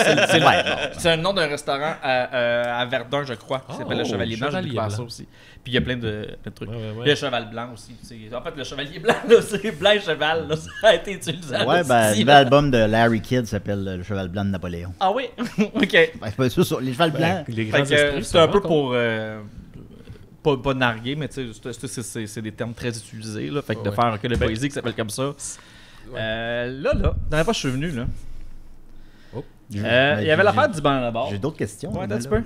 c'est le nom d'un restaurant à Verdun, je crois, qui s'appelle le Chevalier Blanc. J'ai découvert ça aussi. Puis il y a plein de trucs. Il y a le cheval blanc aussi. En fait, le Chevalier Blanc, là, c'est blanc et cheval. Là, ça a été utilisé. Ouais, ben, le nouvel album de Larry Kidd s'appelle Le Cheval Blanc de Napoléon. Ah oui? OK. Ben, c'est ça, les chevals blancs. C'est un peu pour... pas narguer, mais tu sais, c'est des termes très utilisés. Là, fait que de faire un recueil de poésie qui s'appelle comme ça... la dernière fois que je suis venu, là. Il y avait l'affaire du banc là-bas. J'ai d'autres questions. Ouais, un petit peu.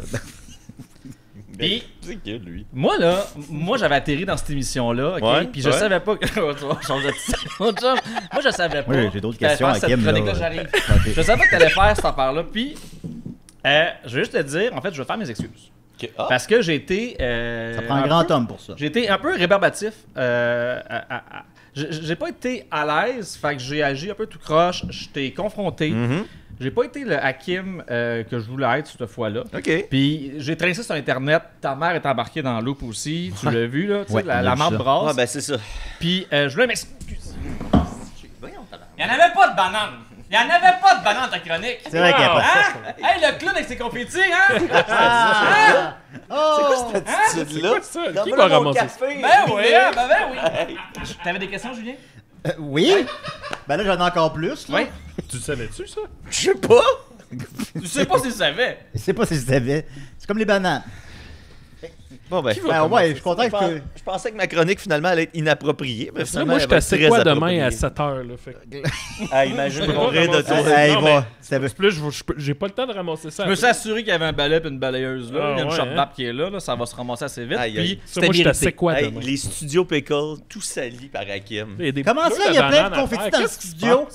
Puis, c'est qui, lui? moi, j'avais atterri dans cette émission-là, OK? Puis je savais pas que... Moi, je savais pas. Oui, j'ai d'autres questions à Kim, là. J'arrive. Je savais pas que t'allais faire cette affaire-là. Puis, je vais juste te dire, en fait, je vais faire mes excuses. Okay. Parce que j'ai été... ça prend un grand homme pour ça. J'ai été un peu rébarbatif. J'ai pas été à l'aise, fait que j'ai agi un peu tout croche. J'étais confronté. J'ai pas été le Hakim que je voulais être cette fois-là. OK. Puis j'ai tracé sur Internet. Ta mère est embarquée dans Loop aussi. Tu l'as vu, là? La marde brasse. Ah, ben c'est ça. Puis je voulais m'excuser. Il n'y en avait pas de banane. Il n'y en avait pas de banane dans ta chronique. C'est vrai qu'il n'y a pas ça. Hey, le clown avec ses confettis, hein? C'est quoi cette attitude-là? Qui va ramasser ça? Ben oui. T'avais des questions, Julien? Oui? Ben là, j'en ai encore plus. Là. Oui. Tu savais-tu ça? Je sais pas. Tu sais pas si tu savais. Je sais pas si je savais. C'est comme les bananes. Bon, ben, ouais, je suis content que je pensais que ma chronique, finalement, allait être inappropriée. Mais finalement, Moi, je t'assais quoi demain à 7h? Ah, imagine qu'on rire de toi. J'ai pas le temps de ramasser ça. Je me suis assuré qu'il y avait un balai et une balayeuse là. Il y a une shop vape qui est là. Ça va se ramasser assez vite. Puis, moi, je t'assais quoi demain? Les studios Pickle, tout sali par Hakim. Comment ça, il y a plein de confettis dans le studio?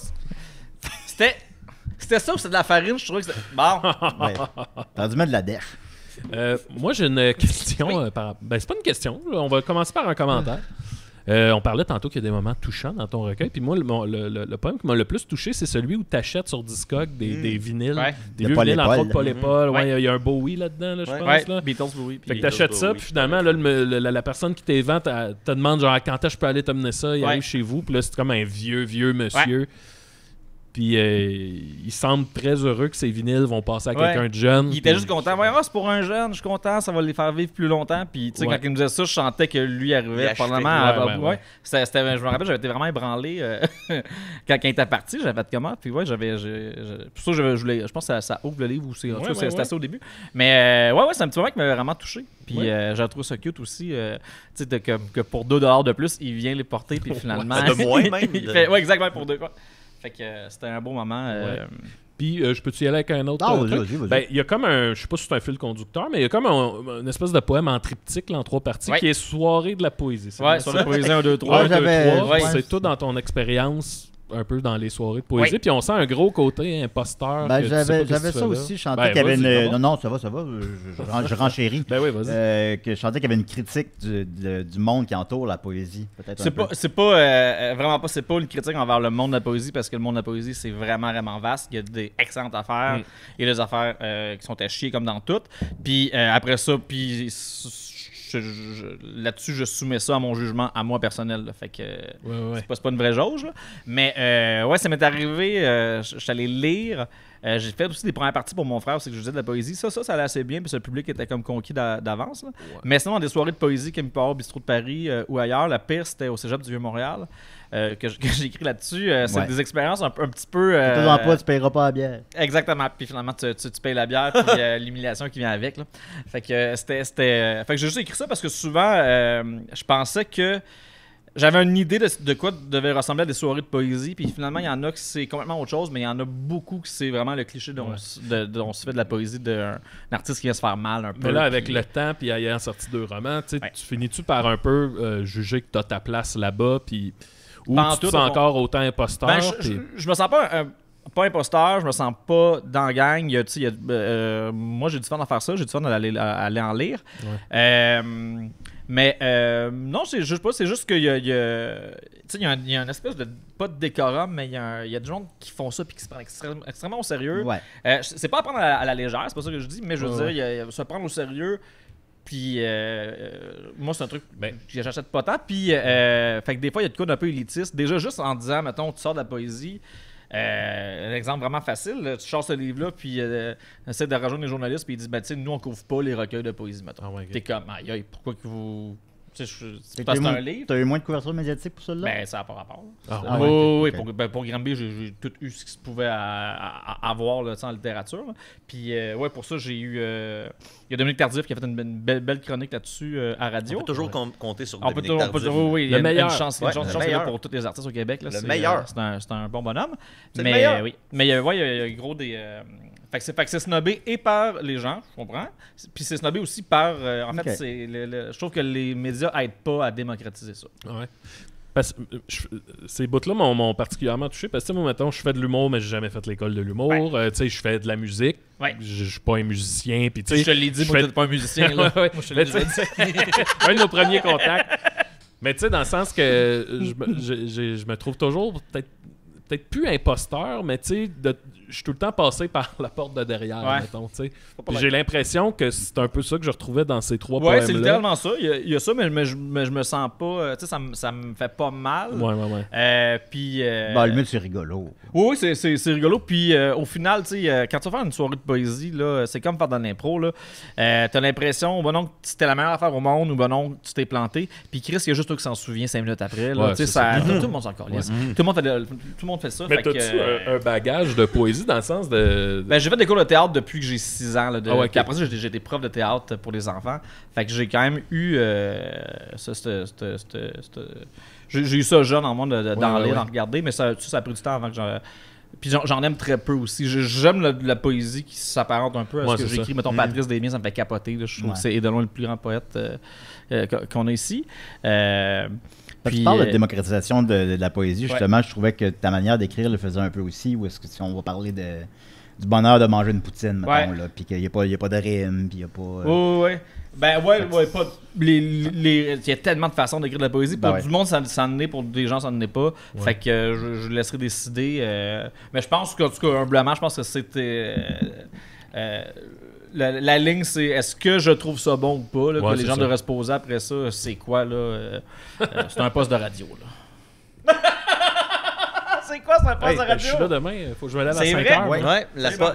C'était ça ou c'était de la farine? Je trouvais que c'était... Bon. T'as dû mettre de la dèche. Moi, j'ai une question. C'est pas une question. On va commencer par un commentaire. On parlait tantôt qu'il y a des moments touchants dans ton recueil. Puis moi, le poème qui m'a le plus touché, c'est celui où tu achètes sur Discog des vinyles. Ouais. Des vieux vinyles, entre autres Paul et Paul. Ouais. Il y a un Bowie là-dedans, là, je pense. Ouais, Là. Beatles Bowie. Fait que t'achètes ça, puis finalement, là, la personne qui t'est vend te demande genre quand est-ce que je peux aller t'amener ça. Il arrive chez vous, puis là, c'est comme un vieux monsieur. Puis il semble très heureux que ces vinyles vont passer à quelqu'un de jeune. Il était juste content. Ouais, c'est pour un jeune, je suis content, ça va les faire vivre plus longtemps. Puis tu sais, quand il me disait ça, je sentais que lui arrivait probablement. Je me rappelle, j'avais été vraiment ébranlé quand il était parti. J'avais fait comment? Puis ouais, pour ça, je pense que ça ouvre le livre aussi. C'était ça au début. Mais c'est un petit moment qui m'avait vraiment touché. Puis j'ai trouvé ça cute aussi. Tu sais, que pour $2 de plus, il vient les porter. Puis finalement. De moins même. Ouais, exactement, pour 2 quoi. Fait que c'était un beau moment. Puis, je peux-tu y aller avec un autre truc? Vas-y. Ben, il y a comme un... Je sais pas si c'est un fil conducteur, mais il y a comme une espèce de poème en triptyque, là, en 3 parties, qui est Soirée de la poésie. Ouais, sur la poésie 1, 2, 3. C'est tout dans ton expérience un peu dans les soirées de poésie. Puis on sent un gros côté imposteur. Ben, j'avais ça aussi. Je chantais qu'il y avait une... Non, ça va. Je renchéris. Ben oui, vas-y. Que je chantais qu'il y avait une critique du monde qui entoure la poésie. Peut-être c'est pas vraiment pas. C'est pas une critique envers le monde de la poésie, parce que le monde de la poésie, c'est vraiment, vraiment vaste. Il y a des excellentes affaires. Il y a des affaires qui sont à chier comme dans toutes. Puis après ça, là-dessus, je soumets ça à mon jugement, à moi personnel. Là. Fait que c'est pas une vraie jauge. Là. Mais ça m'est arrivé. Je suis allé lire. J'ai fait aussi des premières parties pour mon frère, c'est que je disais de la poésie. Ça allait assez bien, puis le public était comme conquis d'avance. Là. Ouais. Mais sinon, dans des soirées de poésie comme il peut y avoir au Bistrot de Paris ou ailleurs, la pire, c'était au Cégep du Vieux-Montréal. Que j'ai écrit là-dessus. C'est des expériences un petit peu... T'es dans le poids, tu payeras pas la bière. Exactement. Puis finalement, tu payes la bière, puis l'humiliation qui vient avec. Là. Fait que fait que j'ai juste écrit ça parce que souvent, je pensais que j'avais une idée de quoi devait ressembler à des soirées de poésie, puis finalement, il y en a que c'est complètement autre chose, mais il y en a beaucoup que c'est vraiment le cliché dont se fait de la poésie d'un artiste qui vient se faire mal un peu. Mais là, avec le temps, puis ayant sorti 2 romans, tu finis-tu par un peu juger que t'as ta place là-bas, puis... Ou tu te sens encore autant imposteur? Ben, je me sens pas imposteur, je me sens pas dans la gang. Moi, j'ai du fun à faire ça, j'ai du fun à aller en lire. Ouais. Mais non, c'est juste pas. C'est juste qu'il y a, tu sais, il y a une espèce de pas de décorum, mais il y a des gens qui font ça puis qui se prennent extrêmement au sérieux. Ouais. C'est pas à prendre à la légère, c'est pas ça que je dis, mais je veux dire, il y a se prendre au sérieux. Puis moi, c'est un truc que j'achète pas tant. Puis fait que des fois, il y a de quoi d'un peu élitiste. Déjà, juste en disant, mettons, tu sors de la poésie. Un exemple vraiment facile, là, tu sors ce livre-là, puis essaie de rejoindre les journalistes, puis ils disent, ben, tu sais, nous, on couvre pas les recueils de poésie, mettons. Ah ouais, ok. T'es comme, aïe, pourquoi que vous. Tu sais, c'est T'as pas eu un moins- livre. T'as eu moins de couverture médiatique pour celui-là? Ben, ça n'a pas rapport. Ah ouais, Oui, ok. pour Granby, j'ai tout eu ce qui se pouvait avoir là, en littérature. Là. Puis, ouais, pour ça, j'ai eu. Il y a Dominique Tardif qui a fait une belle chronique là-dessus à radio. On peut toujours compter sur On peut Dominique Tardif. oui, il y Le a meilleur. une chance, Ouais, une chance le qu'il y a meilleur. pour tous les artistes au Québec. Là, Le meilleur. C'est un bon bonhomme. C'est le Mais meilleur. oui. Mais il y a gros des. Fait que c'est snobé et par les gens, je comprends. Puis c'est snobé aussi par. En Ok. fait, je trouve que les médias aident pas à démocratiser ça. Ouais. Parce que ces bouts-là m'ont particulièrement touché parce que, moi, mettons, je fais de l'humour, mais j'ai jamais fait l'école de l'humour. Ouais. Tu sais, je fais de la musique. Ouais. Je suis pas un musicien. Puis, tu Je sais, te l'ai dit, je moi, fais- t'es pas un musicien. Là. Ouais, ouais. Moi, je te Mais l'ai tu déjà sais, dit. un de nos premiers contacts. Mais tu sais, dans le sens que je me trouve toujours peut-être plus imposteur, mais tu sais, je suis tout le temps passé par la porte de derrière, Ouais. mettons, tu sais. Puis j'ai l'impression que c'est un peu ça que je retrouvais dans ces trois Ouais, poèmes-là. c'est littéralement ça. Il y a ça, mais je me sens pas. Tu sais, ça me fait pas mal. Ouais. Puis. Bah, le mieux, c'est rigolo. Oui, c'est rigolo. Puis au final, tu sais, quand tu vas faire une soirée de poésie, là, c'est comme faire de l'impro. T'as l'impression, bon non, que c'était la meilleure affaire au monde, ou bon non, tu t'es planté. Puis Chris, il y a juste toi qui s'en souvient 5 minutes après. Là, Ouais, tu sais, c'est ça, ça. tout le monde s'en calisse. Tout le monde fait ça. Mais fait que, t'as-tu un bagage de poésie dans le sens de... Ben, j'ai fait des cours de théâtre depuis que j'ai 6 ans. Là, Ah ouais, ok. Puis après ça, j'ai été prof de théâtre pour les enfants. Fait que j'ai quand même eu j'ai eu ça jeune en moi d'en lire, d'en regarder, mais ça a pris du temps avant que j'en... Puis j'en aime très peu aussi. J'aime la poésie qui s'apparente un peu à Ouais, ce que c'est j'écris. ça. Mettons, Patrice Desmiens, ça me fait capoter. Là. Je trouve Ouais. que c'est de loin le plus grand poète qu'on a ici. Quand tu parles de démocratisation de la poésie, justement, je trouvais que ta manière d'écrire le faisait un peu aussi. Ou est-ce que si on va parler du bonheur de manger une poutine, mettons, Ouais. là, puis qu'il n'y a pas de rime, puis il n'y a pas... Ouais. Ben ouais, pas. Il y a tellement de façons d'écrire de la poésie. Pour Ben ouais. du monde, ça en est, pour des gens, ça n'en est pas. Fait que je laisserai décider. Mais je pense qu'en tout cas, humblement, je pense que c'était. La ligne, c'est est-ce que je trouve ça bon ou pas? Là, Ouais, que les c'est gens ça. devraient se poser après ça, c'est quoi là? C'est un poste de radio là. C'est quoi, c'est un poste Hey, de je suis radio? là demain, faut que je me lève à C'est 5 vrai? heures. Ouais, moi.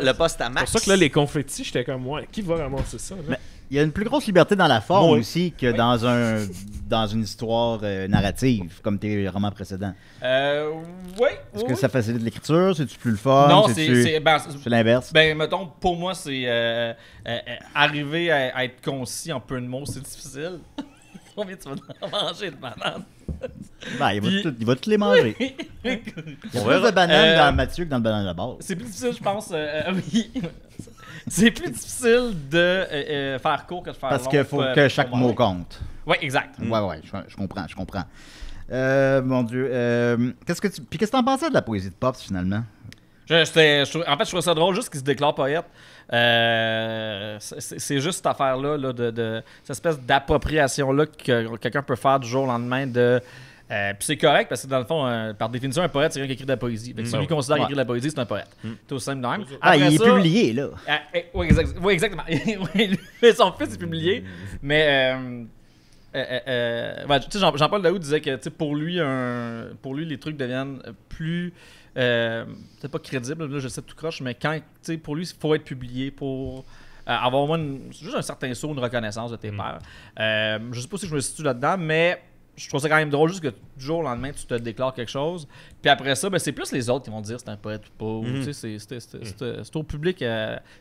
le poste à C'est max. pour ça que là, les confettis, j'étais comme, ouais, qui va ramasser ça? Là? Mais il y a une plus grosse liberté dans la forme Oui. aussi que dans une histoire narrative, comme tes romans précédents. Est-ce que ça facilite l'écriture? C'est-tu plus le fun? Non, C'est l'inverse? Ben, mettons, pour moi, c'est arriver à être concis en peu de mots, c'est difficile. Combien tu vas en manger de bananes? Ben, il va toutes les manger. Il y a plus de bananes dans Mathieu que dans le banane de la base. C'est plus difficile, je pense. Oui. C'est plus difficile de faire court que de faire long. Parce qu'il faut que chaque mot compte. Oui, exact. Ouais, je comprends. Mon Dieu. Qu'est-ce que t'en pensais de la poésie de Pops, finalement? En fait, je trouvais ça drôle juste qu'il se déclare poète. C'est juste cette affaire-là de cette espèce d'appropriation-là que quelqu'un peut faire du jour au lendemain de... Puis c'est correct parce que dans le fond, par définition, un poète, c'est quelqu'un qui écrit de la poésie. Fait que si lui considère qu'il écrit de la poésie, c'est un poète. C'est aussi simple de même. Ah, il Après est ça, publié, là. Oui, exactement. Oui, son fils est publié. Mais ouais, tu sais, Jean-Paul Daoud disait que tu sais, pour lui, les trucs deviennent plus c'est pas crédible, là, je sais tout croche, mais quand tu sais, pour lui, il faut être publié pour avoir au moins juste un certain saut, une reconnaissance de tes pairs. Je sais pas si je me situe là-dedans, mais je trouve ça quand même drôle juste que du jour au lendemain, tu te déclares quelque chose. Puis après ça, ben, c'est plus les autres qui vont te dire c'est un poète ou pas. Ou, tu sais, c'est au public.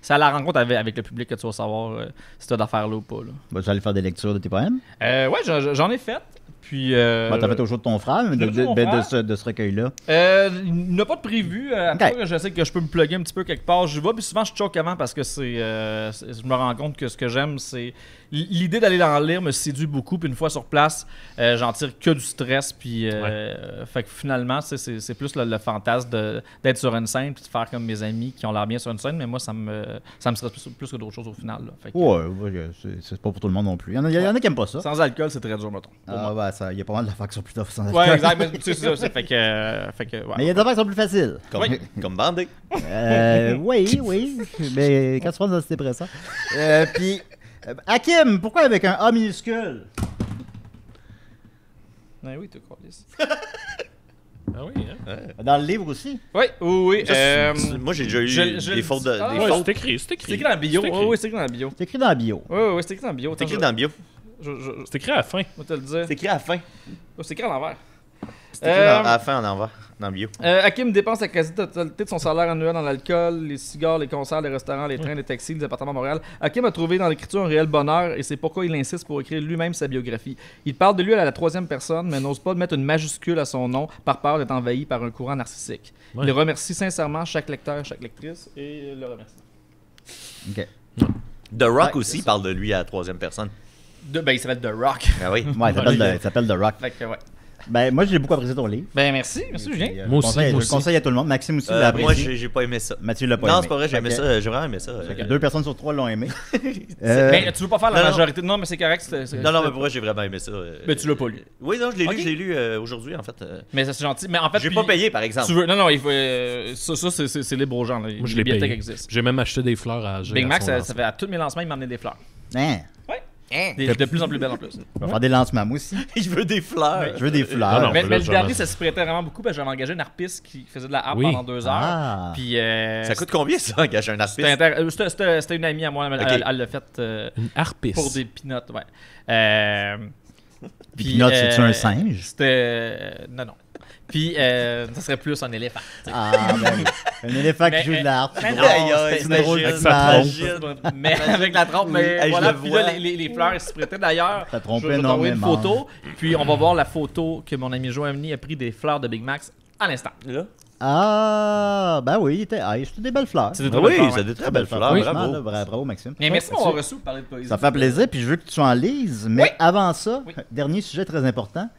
C'est à la rencontre avec le public que tu vas savoir si tu as d'affaires là ou pas. Là. Vas-tu aller faire des lectures de tes poèmes? Ouais, j'en ai fait. Puis. T'as fait au show de ton frère, mais J'ai fait au show de mon frère. de ce recueil-là. Il n'a pas de prévu. À Ok. part que je sais que je peux me plugger un petit peu quelque part, je vais. Puis souvent, je choque avant parce que je me rends compte que ce que j'aime, c'est. L'idée d'aller dans le lire me séduit beaucoup. Puis une fois sur place, j'en tire que du stress. Puis. Fait que finalement, c'est plus le fantasme d'être sur une scène. Puis de faire comme mes amis qui ont l'air bien sur une scène. Mais moi, ça me stresse plus que d'autres choses au final. Là. Fait que, Ouais, c'est pas pour tout le monde non plus. Il y en a qui aiment pas ça. sans alcool, c'est très dur, mettons. pour moi. Ouais, il y a pas mal d'affaires qui sont plus tough sans alcool. Ouais, exact. Mais c'est ça. Fait que ouais. Mais il y a des affaires qui sont plus faciles. Comme bandé. Oui. Mais quand tu prends des antidépresseurs. Puis, Hakim, pourquoi avec un A minuscule? Ouais, oui, tu crois. Ah oui, hein? Dans le livre aussi. Oui. Moi, j'ai déjà eu des fautes. Ah, Des Ouais, fautes. c'est écrit. C'est écrit dans la bio. Oui, c'est écrit dans la bio. C'est écrit dans la bio. Oui, c'est écrit dans la bio. C'est écrit dans le bio. C'est écrit à la fin. Je vais te le dire. C'est écrit à la fin. Oh, c'est écrit à l'envers. C'est écrit à la fin en envers, dans le bio. Hakim dépense la quasi-totalité de son salaire annuel dans l'alcool, les cigares, les concerts, les restaurants, les trains, les taxis, les appartements à Montréal. Hakim a trouvé dans l'écriture un réel bonheur et c'est pourquoi il insiste pour écrire lui-même sa biographie. Il parle de lui à la troisième personne, mais n'ose pas mettre une majuscule à son nom par peur d'être envahi par un courant narcissique. Ouais. Il remercie sincèrement chaque lecteur, chaque lectrice et le remercie. OK. The Rock Ouais, aussi c'est ça. parle de lui à la troisième personne. Il s'appelle The Rock. Ah oui. Ouais, il s'appelle The Rock. Fait que, ouais. Ben, moi, j'ai beaucoup apprécié ton livre. Ben, merci Julien. Puis, Moi aussi, je moi le conseille à tout le monde. Maxime aussi l'a Moi, apprécié. j'ai pas aimé ça. Mathieu l'a pas Non, aimé. c'est pas vrai, j'ai aimé Fait que- ça. J'ai vraiment aimé ça. fait que 2 personnes sur 3 l'ont aimé. Ben, tu veux pas faire la non, non. majorité. Non, mais c'est correct. Non, mais pour vrai, j'ai vraiment aimé ça. Mais tu l'as pas lu. Oui, non, Ok. je l'ai lu aujourd'hui, en fait. Mais ça, c'est gentil. Mais en fait, J'ai puis- pas payé, par exemple. Tu veux... Non, il faut. Ça c'est libre aux gens. Là. Moi, je Les l'ai bibliothèques payé. existent. J'ai même acheté des fleurs à Agir. Big à Mac, son ça lancement. fait à tous mes lancements, il m'a amené des fleurs. Hein? De plus en plus belles en plus. On va faire des lancements, moi aussi. Je veux des fleurs. Je veux des fleurs. Non, Mais là, le j'en dernier, ai- ça se prêtait vraiment beaucoup parce que j'avais engagé une harpiste qui faisait de la harpe Oui. pendant 2 heures. Ah. Puis. Ça coûte combien, ça, engager un artiste? C'était une amie à moi. Elle l'a fait Une harpiste. pour des pinottes, ouais. Puis Pinot, c'est-tu un singe? C'était. Non. Puis, ça serait plus un éléphant. Ah, ben oui. Un éléphant Mais, qui joue de la harpe. mais c'est non, drôle. Aïe, aïe, C'est une drôle avec de sa image. Mais avec la trompe, mais Hey, je voilà, le puis vois. là, les fleurs, elles se prêtaient d'ailleurs. T'as trompé Je vais t'envoyer une énormément. photo, puis on va voir la photo que mon ami Joamny a pris des fleurs de Big Max à l'instant. Là? Ah, ben oui, c'était des belles fleurs. C'est des Ah très belles oui, fleurs, c'est ouais. des très belles fleurs. Oui, Bravo. bravo, Maxime. Mais merci de Ouais, m'avoir reçu pour parler de poésie. Ça fait plaisir, puis je veux que tu en lises. Mais Oui. avant ça, Oui. dernier sujet très important,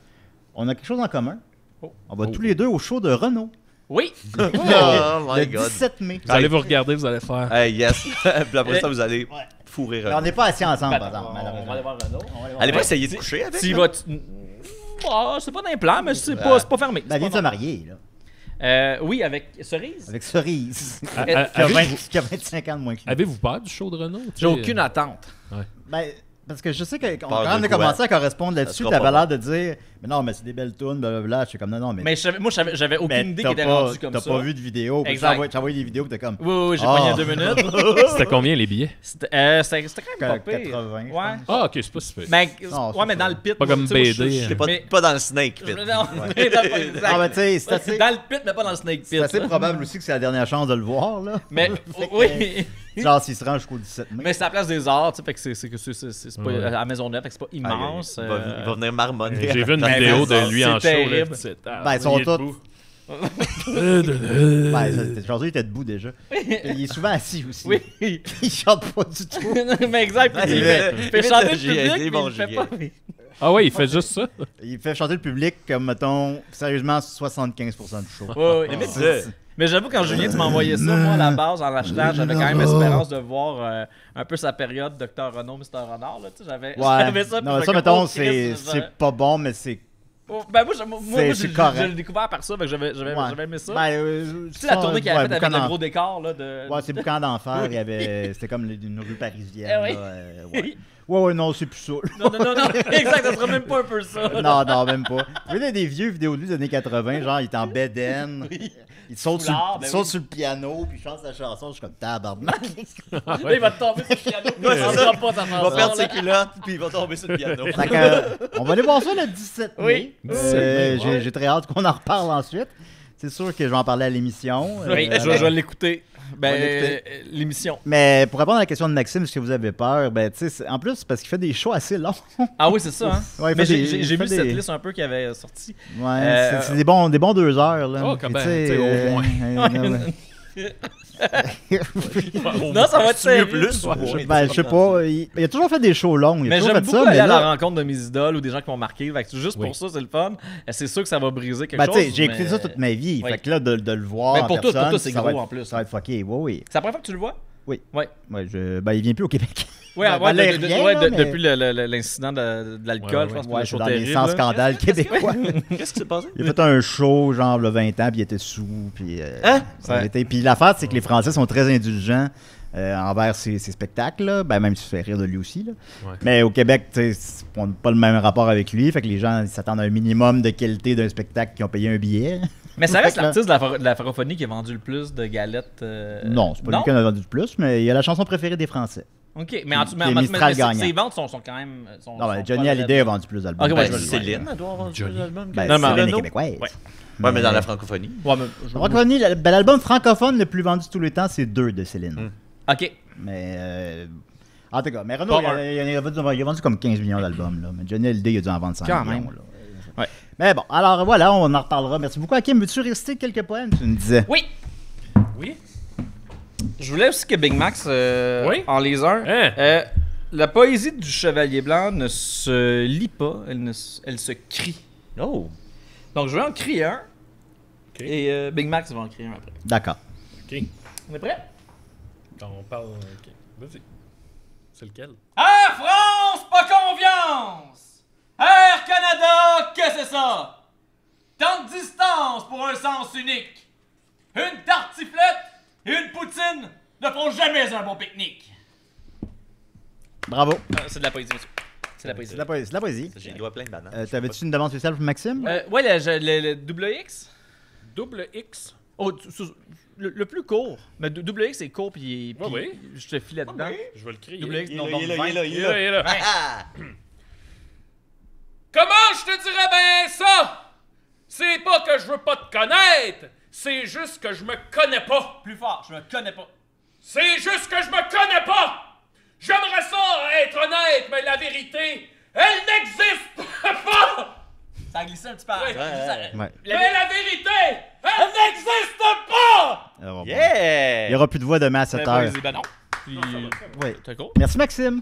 on a quelque chose en commun. Oh. On va tous les deux au show de Renault. Oui! Oh le my God. 17 mai. Vous allez vous regarder, vous allez faire. Hey, yes. Puis après ça, vous allez fourrer. Mais on n'est pas assis ensemble, par Attends, exemple, on va malheureusement. aller voir Renaud. on va aller voir Allez pas Renaud. essayer de coucher avec. Tu y là? vas. C'est pas dans les plans, mais c'est pas fermé. Ben, elle vient de se marier, là. Oui, avec Cerise. Avec Cerise. A- qui, a Avez-vous 20 qui a 25 ans de moins que nous. avez-vous peur du show de Renault? J'ai aucune attente. Ben, parce que je sais qu'on Peur quand même de a quoi? commencé à correspondre là-dessus. sera T'avais pas l'air de dire, mais non, mais c'est des belles tunes, blablabla. Je suis comme, non, mais. Mais j'avais aucune mais idée t'as qu'il était pas- rendu comme ça. T'as pas vu de vidéo. Puis Exact. T'as envoyé des vidéos, puis t'es comme. Oui, j'ai Ah. pogné en 2 minutes. C'était combien les billets? C'était quand même pas pire. 80, je Ouais. pense. Ah, ok, c'est pas super. Mais, Non, ouais, c'est mais dans le pit. Pas comme tu sais, moi, BD, je- T'es pas, mais- pas dans le snake. je- Pit. non, mais dans le- exact. Ah, ben, tu sais, c'est assez. Dans le pit, mais pas dans le snake pit. C'est assez probable aussi que c'est la dernière chance de le voir, là. Mais, Fait que, oui. Genre, s'il se rend jusqu'au 17 mai. Mais c'est la place des arts, tu sais, fait que c'est pas Ouais. à la Maisonneuve, fait que c'est pas immense. Il va venir marmonner. J'ai vu une Ben, vidéo c'est de lui en show. terrible. Là, c'est- ah, Ben, ils sont il est tous- debout. Ben, aujourd'hui, il était debout déjà. Il est souvent assis aussi. Oui. Il chante pas du tout. Mais exact, puis il fait chanter le public, mais bon, il fait Julien. pas. Ah ouais, il fait juste ça. Il fait chanter le public comme, mettons, sérieusement, 75% du show. Ouais, ouais. C'est- Mais j'avoue, quand Julien, tu m'as envoyé ça, moi, à la base, en l'achetant, j'avais quand même espérance de voir un peu sa période Dr. Renaud, Mr. Renard, là, tu sais, j'avais Ouais. ça. puis Non, je ça, me mettons, oh, Christ, c'est pas bon, mais c'est. Oh, ben moi, c'est correct. je l'ai découvert par ça, fait que j'avais aimé ça. Ben, Tu sais, la tournée qu'il a faite avec Boucan le gros décor, là, de... Ouais, c'est Boucan d'enfer. Il y avait... C'était comme une rue parisienne. Eh oui. Là, ouais, non, c'est plus ça. Non, exact, ça serait même pas un peu ça. Non, même pas. Tu vois, des vieux vidéos de lui des années 80, genre, il est en bedaine. Il saute, Foulard, il ben saute oui. sur le piano, puis il chante sa chanson. Je suis comme tabarnak. Là, il va te tomber sur le piano, il c'est ça. pas ta Il va chanson, perdre là. ses culottes, puis il va tomber sur le piano. Fait que, on va aller voir ça le 17 mai. Oui. 17 mai, J'ai très hâte qu'on en reparle ensuite. C'est sûr que je vais en parler à l'émission. Oui, je vais l'écouter. Ben, l'émission. Mais pour répondre à la question de Maxime, est-ce que vous avez peur? Ben, tu sais, en plus, c'est parce qu'il fait des shows assez longs. Ah oui, c'est ça, hein? Ouais, il Mais fait des- j'ai il vu fait cette des- liste un peu qui avait sorti. Ouais, c'est des bons 2 heures, là. Oh, quand Puis, même, tu sais, au moins. Non, ça va être sérieux. plus. Ben, je sais pas. Il a toujours fait des shows longs. Il a Mais toujours j'aime fait beaucoup ça, aller mais à la là... rencontre de mes idoles ou des gens qui m'ont marqué. Fait que juste Oui. pour ça, c'est le fun. C'est sûr que ça va briser quelque Ben, tu sais, chose. j'ai écouté mais- ça toute ma vie. Oui. Fait que là, de le voir. Mais en pour toi, personne, c'est ça gros va être- en plus. Ça va être fucké. Oui. C'est la première fois que tu le vois? Oui. Ouais. Ouais, ben, il vient plus au Québec. Ouais, Ben, ouais, là, de- rien, ouais, là, mais- depuis l'incident de l'alcool, je pense que Ouais, le c'est show dans les terrible, 100 là. scandales québécois. Qu'est-ce qui s'est passé? Il a fait un show, genre, le 20 ans, puis il était sous. Puis, Hein? ça a Ouais. été... Puis l'affaire, c'est que les Français sont très indulgents envers ces spectacles, là. Ben, même si ça fait rire de lui aussi. Là. Ouais. Mais au Québec, tu sais, on n'a pas le même rapport avec lui. Fait que les gens ils s'attendent à un minimum de qualité d'un spectacle qui ont payé un billet. Mais ça reste Fait que là- l'artiste de la francophonie qui a vendu le plus de galettes. Non, c'est pas lui qui en a vendu le plus, mais il a la chanson préférée des Français. Ok, mais en tout Qui est Mistral gagnant. ses ventes sont quand même. Sont Non, ben, sont Johnny pas Hallyday a vendu plus d'albums. Ok, ouais, Ben, je vais le Céline, elle doit avoir vendu Johnny. l'album. Ben, Non, mais Céline est Renaud. québécoise. Ouais. Ouais, mais dans la francophonie. Ouais, mais je- Francophonie, ben, l'album francophone le plus vendu de tous les temps, c'est 2 de Céline. Ok. Mais. En tout cas, mais Renaud, il a vendu comme 15 millions d'albums. Là. Mais Johnny Hallyday, il a dû en vendre 100 Quand millions. même. Là. Ouais. Mais bon, alors voilà, on en reparlera. Merci beaucoup, Hakim. Veux-tu réciter quelques poèmes, tu me disais? Oui. Oui? Je voulais aussi que Big Max Oui? en lise un. Hein? La poésie du Chevalier Blanc ne se lit pas, elle se crie. Oh! Donc je vais en crier un. Ok. Et Big Max va en crier un après. D'accord. OK. On est prêt? On parle... OK. Vas-y. C'est lequel? Air France, pas confiance! Air Canada, que c'est ça? Tant de distance pour un sens unique. Une tartiflette et une poutine ne font jamais un bon pique-nique. Bravo. C'est de la poésie, monsieur. C'est de la poésie. C'est de la poésie. C'est de la poésie. J'ai les doigts pleins de bananes. T'avais-tu une demande spéciale pour Maxime? Ouais, le double X. Double X? Oh, le plus court. Mais double X, c'est court, puis oui. je te filais dedans. Je vais le crier. Double X, Il est non, là, non, il est là, 20. il est là, Il est là, il est là. Ah! Comment je te dirais bien ça? C'est pas que je veux pas te connaître, c'est juste que je me connais pas. Plus fort, je me connais pas. C'est juste que je me connais pas. J'aimerais ça être honnête, mais la vérité, elle n'existe pas. Ça a glissé un petit peu. Ouais. Ouais. Mais la vérité, elle n'existe pas. Alors, bon. Yeah! Il n'y aura plus de voix demain à 7 heures. Ben non. Puis, Oui. t'es cool. Merci, Maxime.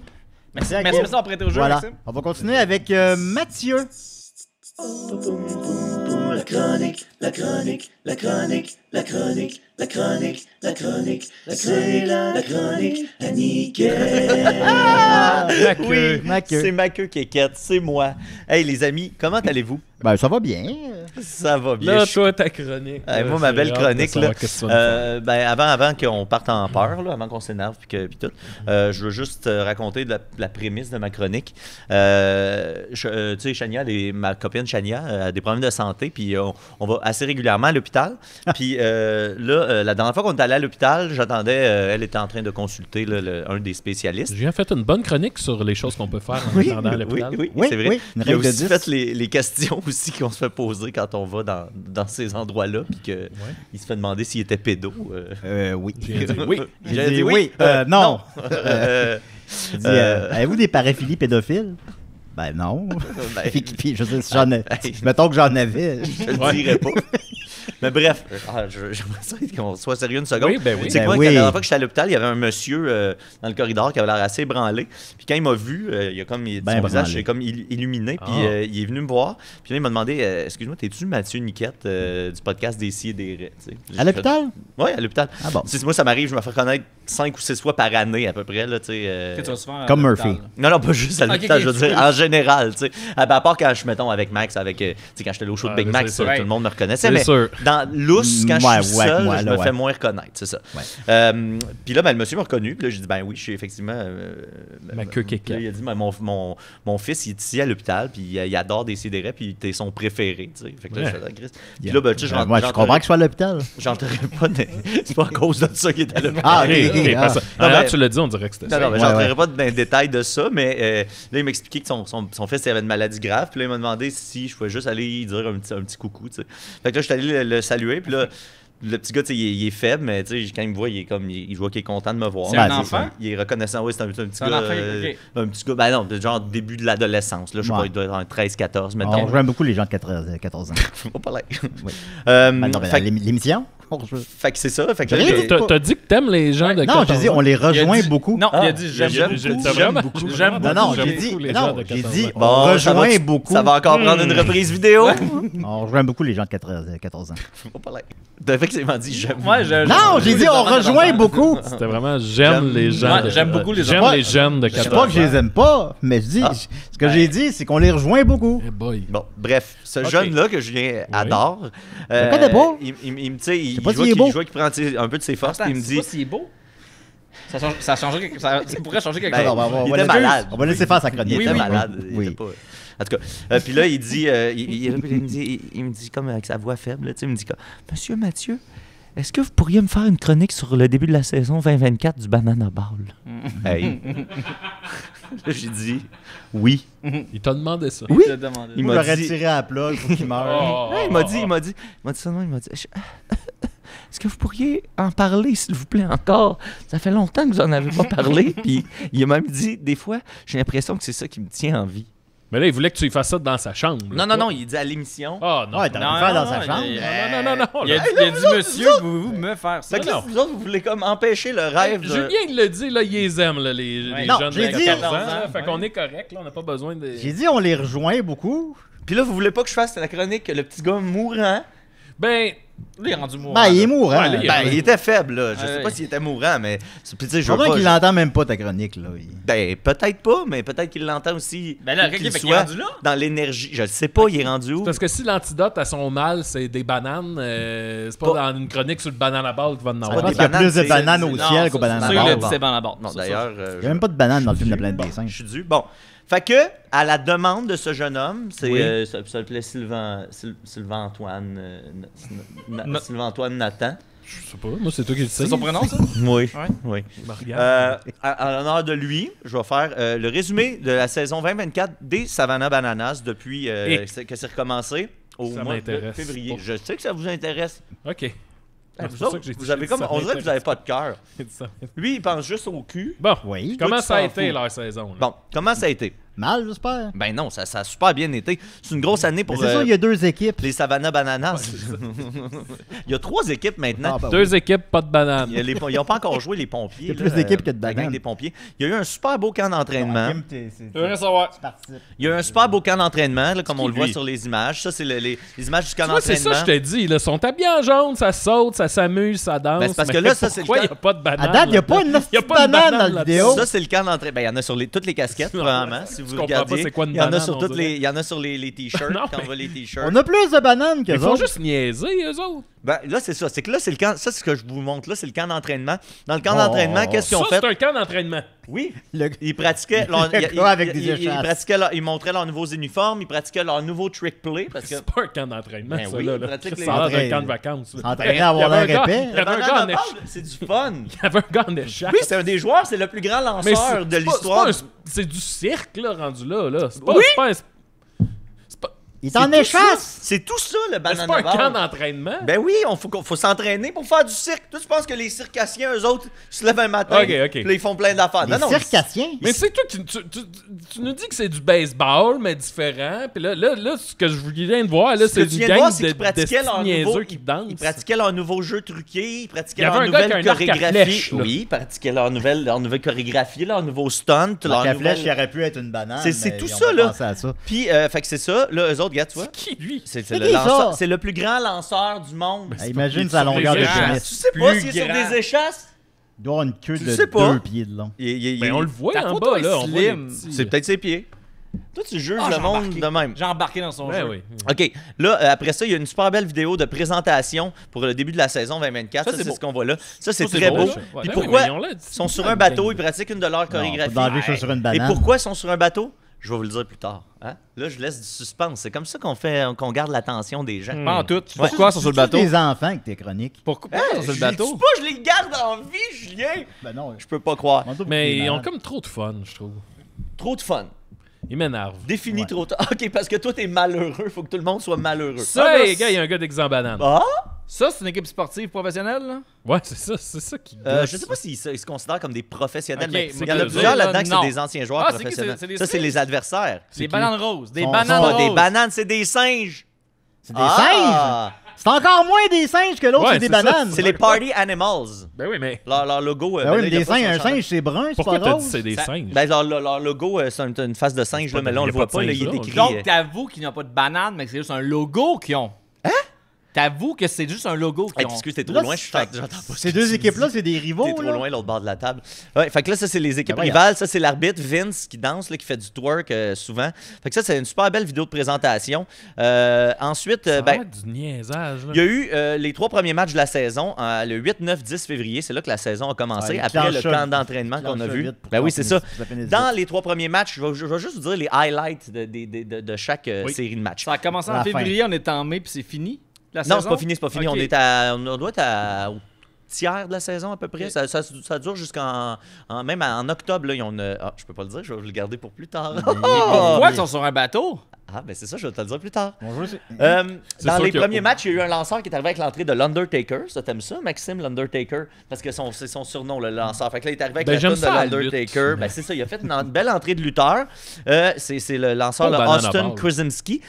Merci, Hakim. merci d'avoir prêté au jeu, Voilà. Maxime. On va continuer avec Mathieu. Oui, Maqueux. c'est Maqueux qui est quête, c'est moi. Hey les amis, comment allez-vous? Ben, ça va bien. Ça va bien. Là, Je- toi, ta chronique. Hey, là, moi, ma j'ai belle hâte de chronique, savoir là, qu'est-ce que tu vas nous faire. ben, avant qu'on parte en peur, là, avant qu'on s'énerve puis tout, je veux juste raconter de la prémisse de ma chronique. Tu sais, Chania, ma copine Chania a des problèmes de santé, puis on va assez régulièrement à l'hôpital. Puis là, la dernière fois qu'on est allé à l'hôpital, j'attendais, elle était en train de consulter là, un des spécialistes. J'ai fait une bonne chronique sur les choses qu'on peut faire en attendant à l'hôpital. Oui, c'est vrai. oui, une Il a règle de aussi 10. fait les questions aussi qu'on se fait poser quand on va dans ces endroits-là, puis qu'il se fait demander s'il était pédo. Oui. J'ai dit oui. J'ai dit oui. Non. J'ai dit, Euh, avez-vous des paraphilies pédophiles? Ben non. Ben, Puis, je sais, si j'en ai. Mettons que j'en avais. je le dirais pas. Mais bref, j'aimerais ça qu'on soit sérieux une seconde. Oui, ben oui. C'est Ben quoi, oui. la dernière fois que j'étais à l'hôpital, il y avait un monsieur dans le corridor qui avait l'air assez ébranlé. Puis quand il m'a vu, il a comme Ben son visage branlé. est comme illuminé. Puis Ah. il est venu me voir. Puis là, il m'a demandé excuse-moi, t'es-tu Mathieu Niquette du podcast des Si et des Raies? À l'hôpital? Oui, à l'ôpital. Ah bon. Moi, ça m'arrive, je me fais reconnaître 5 ou 6 fois par année à peu près. Là, tu sais, Que tu vas souvent à Comme l'hôpital, Murphy. là. Non, pas juste à l'hôpital, ok, je veux tu dire, peux- en général, tu sais. À part quand je suis, mettons, avec Max, tu sais, quand j'étais au show de Ah, Big mais Max, c'est sûr. tout le monde me reconnaissait, C'est mais sûr. dans lousse, quand Ouais, je suis ouais, seul, moi, je là, me ouais. fais moins reconnaître, c'est ça. Ouais. Puis là, ben, le monsieur m'a reconnu, puis là, j'ai dit, ben oui, je suis effectivement... Ma queue puis là, il a dit, ben, mon fils, il est ici à l'hôpital, puis il adore des sidérés, puis t'es son préféré, tu sais. Fait que là, Ouais. je fais, ah, Chris. Puis là, ben, tu sais, Moi, je comprends qu'il soit à l'ôpital. j'entrerai pas... C'est pas à cause de ça qu'il est à l'hôpital. Ah, Ok, ok, ok, ah. parce que- Non, alors, mais- tu l'as dit, on dirait que c'était Non, ça. non, mais Ouais, j'entrerai ouais. pas dans les détails de ça, mais là, il m'expliquait que son fils avait une maladie grave. Puis là, il m'a demandé si je pouvais juste aller lui dire un petit coucou, tu sais. Fait que là, je suis allé le saluer. Puis là, le petit gars, tu sais, il est faible, mais tu sais, quand il me voit, il est comme, je vois qu'il est content de me voir. C'est Ben, un c'est enfant? Il est reconnaissant, oui, c'est un petit C'est un gars. enfant, ok. Un petit gars, ben non, genre début de l'adolescence, là, je sais Ouais. pas, il doit être en 13-14, On mettons. rejoint beaucoup les gens de 14 ans. Faut pas l'air. Oui. Euh, Ben non, ben, fait, l'émission? fait que c'est ça. Fait que J'ai là, rien j'ai- dit. T'as dit que t'aimes les gens de Non, 14 j'ai dit, ans. on les Il a rejoint dit- beaucoup. Non, il Ah, a dit j'aime beaucoup. J'aime Non, non, j'aime j'ai dit, beaucoup les gens non, de j'ai 14 dit, ans. on Bon, ça rejoint va- beaucoup. Ça va encore prendre une reprise vidéo. On rejoint beaucoup les gens de 14 ans. Faut pas l'air. T'as effectivement dit j'aime. Ouais, Non, j'ai dit, on rejoint beaucoup. C'était vraiment j'aime les gens. Ouais, j'aime beaucoup les J'aime enfants. les jeunes de Je sais 14 ans. pas que je les aime pas, mais je dis, Ah. ce que j'ai dit, c'est qu'on les rejoint beaucoup. Eh boy. Bon, bref, ce Ok. jeune-là que Julien adore, le connais pas. il me tu sais, il sais pas voit s'il est qu'il beau. voit qu'il prend tu sais, un peu de ses forces, puis il me dit s'il est beau. Ça pourrait changer quelque Ben, chose. on il va était laisser- malade. On va laisser faire sa chronique. il était oui, malade, il oui. était pas. En tout cas, puis là il dit il me dit comme avec sa voix faible, là, tu sais, il me dit comme Monsieur Mathieu, est-ce que vous pourriez me faire une chronique sur le début de la saison 2024 du Banana Ball? Hey. Là, j'ai dit oui. Il t'a demandé ça. Oui. Je te demandais. Il Moi, m'a j'aurais dit tiré à la plug pour qu'il meure. Oh, Ouais, il m'a dit ça, non, il m'a dit est-ce que vous pourriez en parler, s'il vous plaît, encore? Ça fait longtemps que vous en avez pas parlé. Puis il a même dit, des fois, j'ai l'impression que c'est ça qui me tient en vie. Mais là, il voulait que tu y fasses ça dans sa chambre. Non, non, non, il dit à l'émission. Oh non. Ouais, t'aurais pu faire dans sa chambre. Non. Il a dit, monsieur, pouvez-vous me faire ça? Fait que là, vous autres, vous voulez comme empêcher le rêve de... Julien, il l'a dit, là, il les aime, là, les Non, jeunes j'ai de dit- 14 ans. Ouais. là. Fait qu'on est correct, là, on n'a pas besoin de... J'ai dit, on les rejoint beaucoup. Puis là, vous voulez pas que je fasse la chronique le petit gars mourant? Ben, Lui, il est rendu mourant. Ben, il est mourant. Ouais, là, il est- Ben, il était faible, là. Je sais Ouais. pas s'il était mourant, mais... Puis tu sais, je Je veux pas... qu'il l'entend même pas ta chronique, là. Ben, peut-être pas, mais peut-être qu'il l'entend aussi. Ben là, ou qu'il fait qu'il est soit rendu là? dans l'énergie. Je le sais pas, il est rendu où? parce que si l'antidote à son mal, c'est des bananes, c'est pas dans une chronique sur le banana ball qu'il va en Je avoir. pense qu'il y a bananes, plus de c'est- bananes au Non, ciel ça, qu'au banana ça, ball. il a ball. dit, c'est banana ball. Non, Ça, d'ailleurs... Il n'y a même pas de bananes dans le film de Planète des Je Singes. suis dû. Bon. Fait que, à la demande de ce jeune homme, c'est Oui. ça s'appelait Sylvain Antoine No- Sylvain Antoine Nathan. Je sais pas, moi c'est toi qui le sais. C'est son prénom, ça? Oui. Ouais. Oui. Ben, regarde. En l'honneur de lui, je vais faire le résumé de la saison 2024 des Savannah Bananas depuis Et- que c'est recommencé au Ça mois de m'intéresse février. pas. Je sais que ça vous intéresse. OK. Ah, c'est vous pour ça autres, que j'ai dit- vous avez j'ai dit comme, ça on dirait que vous n'avez m'intéresse. pas de cœur. Lui, il pense juste au cul. Bon, Oui. comment Toi, tu ça a t'en été fous. leur saison? là? Bon, comment ça a été? Mal, j'espère. Ben non, ça a super bien été. C'est une grosse année Mais pour c'est ça, il y a deux équipes. les Savannah Bananas. il y a 3 équipes maintenant. Ah, ben oui. Deux équipes, pas de bananes. Ils n'ont pas encore joué les pompiers. Il y a là, plus d'équipes que de la gang bananes. des pompiers. Il y a eu un super beau camp d'entraînement. Je veux rien savoir. Il y a eu un super beau camp d'entraînement, là, comme on le voit lui? sur les images. Ça, c'est les images du camp Tu vois, c'est d'entraînement. ça, je te dis. Ils sont habillés en jaune, ça saute, ça s'amuse, ça danse. Ben, c'est parce que mais là, ça, c'est le pourquoi il cas- n'y a pas de banane? À date, il n'y a pas une là-dedans? Il y a petite pas de banane dans la là-dedans. vidéo. Ça, c'est le camp d'entraînement. Ben, il y en a sur toutes les casquettes, probablement, si vous comprends pas regardiez. c'est quoi une Il y en a banane, sur on toutes dirait. les, il y en a sur les t-shirts, Non, quand on mais- voit les t-shirts. On a plus de bananes que Ils font autres. juste niaiser, eux autres. Ben, là, c'est ça. C'est que là, c'est le camp. Ça, c'est ce que je vous montre. Là, c'est le camp d'entraînement. Dans le camp Oh. d'entraînement, qu'est-ce qu'ils Ça, ont fait? c'est un camp d'entraînement. Oui. Le- Ils pratiquaient leur, Le gars avec des échasses. ils montraient leurs nouveaux uniformes, ils pratiquaient leur nouveau trick play parce que C'est pas un camp d'entraînement, Ben ça, oui, là. ils pratiquent les- Ça a l'air d'un Entraîne- camp de vacances. là. S'entraîner à avoir Il y avait l'air un gars- épais. Il y avait un Banana gars en Ball, échec. c'est du fun. Il y avait un gars en échec. Oui, c'est un des joueurs, c'est le plus grand Mais lanceur de c'est pas- l'histoire. c'est du cirque, là, rendu là. C'est pas, Oui. c'est pas un- Il est en C'est tout ça. échasse. C'est tout ça, le c'est Banana pas un camp Ball. d'entraînement. Ben oui, faut s'entraîner pour faire du cirque. Toi, tu penses que les circassiens, eux autres, se lèvent un matin, Ok, ok. puis là, ils font plein d'affaires. Les Non, non, circassiens. Mais c'est toi qui. Tu nous dis que c'est du baseball, mais différent. Puis là, ce que je viens de voir, là, Ce c'est que tu une viens de gang voir, c'est de qu'ils pratiquaient leur nouveau... niaiseux qui dansent. Ils pratiquaient leur nouveau jeu truqué, ils pratiquaient Il y avait leur un gars nouvelle avec un arc à chorégraphie. flèche, là. Oui, ils pratiquaient leur nouvelle chorégraphie, leur nouveau stunt, leur La nouvelle... flèche, il aurait pu être une banane. C'est mais tout ils ont ça, pas là. pensé à ça. Puis, fait que c'est ça. Là, eux autres, regarde, tu vois. Qui, lui? C'est C'est le qui, lanceur. ça? C'est le plus grand lanceur du monde. Ah, imagine sur sa longueur de les pénis. échasses. Tu sais pas Plus s'il est sur grand. des échasses? Il doit avoir une queue Tu de sais pas. 2 pieds de long. Ben, on le voit Ta en photo bas, est là. On voit les slim. petits- C'est peut-être ses pieds. Toi, tu juges Ah, le j'ai monde embarqué. de même. J'ai embarqué dans son Ouais, jeu. oui. OK. Là, après ça, il y a une super belle vidéo de présentation pour le début de la saison 2024. Ça, Ça, c'est c'est beau. ce qu'on voit là. Ça, c'est Ça, c'est très beau, beau. ça. Ouais, Puis ben pourquoi oui, mais ils ont l'air ils sont sur un bateau, ils pratiquent une de leurs chorégraphies. Pas d'enlever ça sur une Et banane. pourquoi ils sont sur un bateau? Je vais vous le dire plus tard. Hein? Là, je laisse du suspense. C'est comme ça qu'on garde l'attention des gens. Pas en tout. Pourquoi ils sont sur le bateau? des enfants avec tes chroniques. Pourquoi Hey, ils sont sur le je les bateau? tue pas, je les garde en vie, Julien! Ben non. Je peux pas croire. Mais ils ont comme trop de fun, je trouve. Trop de fun. Ils m'énervent. Défini Ouais. trop tard. OK, parce que toi, t'es malheureux. Faut que tout le monde soit malheureux. Ça, là, les gars, il y a un gars d'exemple banane. Ah? Ça, c'est une équipe sportive professionnelle, là? Ouais, c'est ça qui Je sais pas s'ils se considèrent comme des professionnels, Ok, mais mais il y en a que plusieurs là, là-dedans qui non. sont des anciens joueurs Ah, c'est qui, professionnels. c'est des Ça, c'est Smiths? les adversaires. Des qui? bananes roses. Des Sont- bananes sont roses. Pas des bananes, c'est des singes. C'est des singes! C'est encore moins des singes que l'autre, Ouais, c'est des c'est ça, bananes. C'est les Party Animals. Ben oui, mais Leur logo. Ben ben oui, là, mais il a des pas singes, son un chandail. singe, c'est brun, c'est pourquoi pas t'as dit rose. c'est des Ça- singes? Ben, leur logo, c'est une face de singe, là, mais là, on il y le a voit pas pas. de Là, il est singe, là. écrit. Donc, t'avoues qu'ils n'ont pas de banane, mais que c'est juste un logo qu'ils ont. Hein? T'avoues que c'est juste un logo qu'ils Hey, ont. excuse, t'es trop Là, loin, c'est- j'entends pas. Ces deux équipes-là, c'est des rivaux. T'es trop là. loin, l'autre bord de la table. Ouais, fait que là, ça, c'est les équipes Ben voyons. rivales. Ça, c'est l'arbitre Vince qui danse, là, qui fait du twerk souvent. Fait que ça, c'est une super belle vidéo de présentation. Ensuite, Ça a ben, l'air du niaisage, là. il y a eu les 3 premiers matchs de la saison, le 8, 9, 10 février. C'est là que la saison a commencé, Ouais, après le clenche ça- camp d'entraînement qu'on a clenche ça vu. vite pour Ben oui, qu'on c'est ça. finisse Dans vite. les 3 premiers matchs, je vais juste vous dire les highlights de chaque Oui. série de matchs. Ça a commencé À en la fin. février, on est en mai, puis c'est fini. La Non, c'est saison? pas fini, c'est pas fini. Ok. On doit être au tiers de la saison à peu près. Ok. Ça dure jusqu'en même en octobre. Là, je peux pas le dire, je vais le garder pour plus tard. Pourquoi ils sont sur un bateau? Ah, ben c'est ça, je vais te le dire plus tard. Bonjour, c'est- C'est Dans sûr les qu'il y a- premiers matchs, il y a eu un lanceur qui est arrivé avec l'entrée de l'Undertaker. Ça, t'aimes ça, Maxime, l'Undertaker? Parce que c'est son surnom, le lanceur. Fait que là, il est arrivé avec Ben, la j'aime tune de ça, la l'Undertaker. lutte. Ben, c'est ça, il a fait une belle entrée de lutteur. C'est le lanceur Pas là, Banana Austin Ball. Krasinski.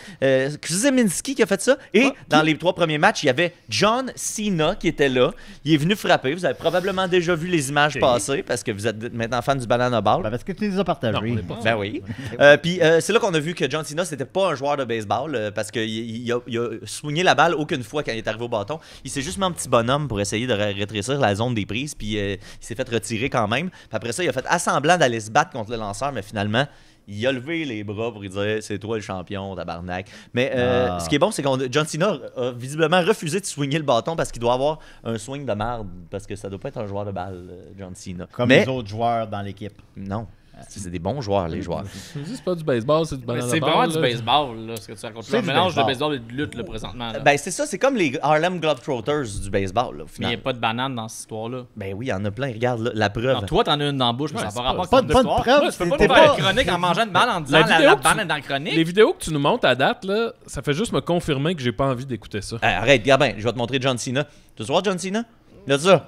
Krasinski qui a fait ça. Et dans les 3 premiers matchs, il y avait John Cena qui était là. Il est venu frapper. Vous avez probablement déjà vu les images Ok. passer parce que vous êtes maintenant fan du Banana Ball. Ben, parce que tu les as partagés. Non, on est pas- Ben oui. Puis c'est là qu'on a vu que John Cena, c'était pas un joueur de baseball parce qu'il a swingé la balle aucune fois quand il est arrivé au bâton. Il s'est juste mis un petit bonhomme pour essayer de rétrécir la zone des prises. Puis il s'est fait retirer quand même. Puis après ça, il a fait assemblant d'aller se battre contre le lanceur, mais finalement, il a levé les bras pour lui dire c'est toi le champion, tabarnak. Mais ce qui est bon, c'est que John Cena a visiblement refusé de swinguer le bâton parce qu'il doit avoir un swing de merde. Parce que ça doit pas être un joueur de balle, John Cena. Comme mais les autres joueurs dans l'équipe. non. C'est des bons joueurs, les joueurs. Tu me dis, c'est pas du baseball, c'est du Mais banana c'est ball, vraiment du là. baseball, là, ce que tu racontes. C'est C'est un du mélange de baseball. baseball et de lutte, là, présentement. Là. Ben, c'est ça, c'est comme les Harlem Globetrotters du baseball, là, au Mais il final. n'y a pas de banane dans cette histoire-là. Ben oui, il y en a plein. Regarde, là, la preuve. Non, toi, t'en as une dans la bouche, mais Ouais, ça c'est n'a pas rapport Pas avec de ton histoire. preuve, Ouais, tu peux pas t'es nous faire pas- une chronique en mangeant une banane en disant la vidéo que tu- banane dans la chronique. Les vidéos que tu nous montres à date, là, ça fait juste me confirmer que j'ai pas envie d'écouter ça. Arrête, regarde bien, je vais te montrer John Cena. Tu veux voir John Cena? Regarde ça.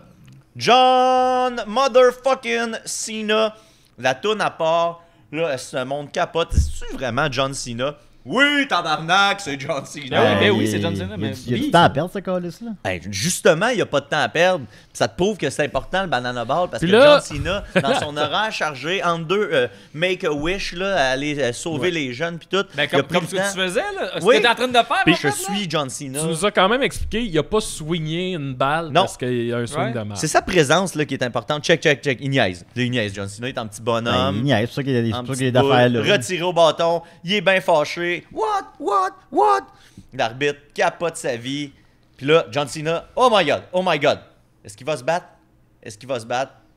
John motherfucking Cena. La toune à part. Là, ce monde capote. C'est-tu vraiment John Cena? Oui, tabarnak, c'est John Cena. Ben oui, c'est John Cena, mais Il y a oui. du temps à perdre, ce calice-là. Ben, justement, il n'y a pas de temps à perdre. Ça te prouve que c'est important le banana ball parce Puis que là- John Cena, dans son horaire chargé, entre deux Make-A-Wish, là, à aller sauver les jeunes puis tout. Ben, il a comme, pris comme le ce que temps. tu faisais, là. Ce Oui. que t'es en train de faire, Puis en je fait, là. suis John Cena. Tu nous as quand même expliqué, il a pas swingé une balle Non. parce qu'il y a un swing Ouais. de marque. C'est sa présence là, qui est importante. Check, check, check. Il niaise. Il niaise. John Cena est un petit Ben, bonhomme. il y a- c'est pour ça qu'il y a des, un c'est pour ça petit qu'il y a des boule, affaires là. retiré au bâton. Il est bien fâché. What? L'arbitre capote sa vie. Puis là, John Cena, oh my God. Est-ce qu'il va se battre?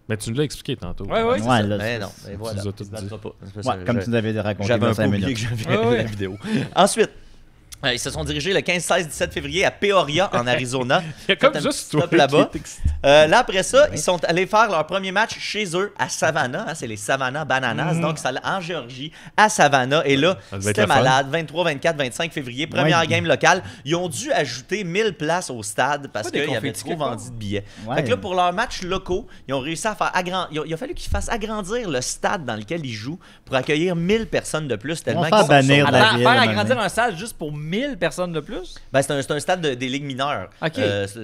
Mais tu nous l'as expliqué tantôt. Ouais, ouais. Ouais, là, Mais c'est- non, mais voilà. nous as tout Il se battra dit. pas. C'est pas Ouais, ça, comme tu nous avais raconté il y J'avais a un 5 peu oublié minutes. que j'avais Ouais, ouais. la vidéo. Ensuite, ils se sont dirigés le 15, 16, 17 février à Peoria, en Arizona. Il y a comme Fait un juste petit toi stop là-bas. qui est excité. Là, après ça, ils sont allés faire leur premier match chez eux à Savannah. Hein, c'est les Savannah Bananas. Donc, ça allait en Géorgie, à Savannah. Et là, Ça devait être c'était le fun. malade. 23, 24, 25 février, première Ouais. game locale. Ils ont dû ajouter 1000 places au stade parce Pas des qu'il y avait confettis trop quelque part. vendu de billets. Ouais. Fait que là, pour leurs matchs locaux, ils ont réussi à faire agrandir. Il a fallu qu'ils fassent agrandir le stade dans lequel ils jouent pour accueillir 1000 personnes de plus. Tellement On va faire qu'ils sont bannir sur- de la Attends, ville, faire à un agrandir moment un stade juste pour 1000 personnes de plus? Ben, c'est un stade des ligues mineures, Ok.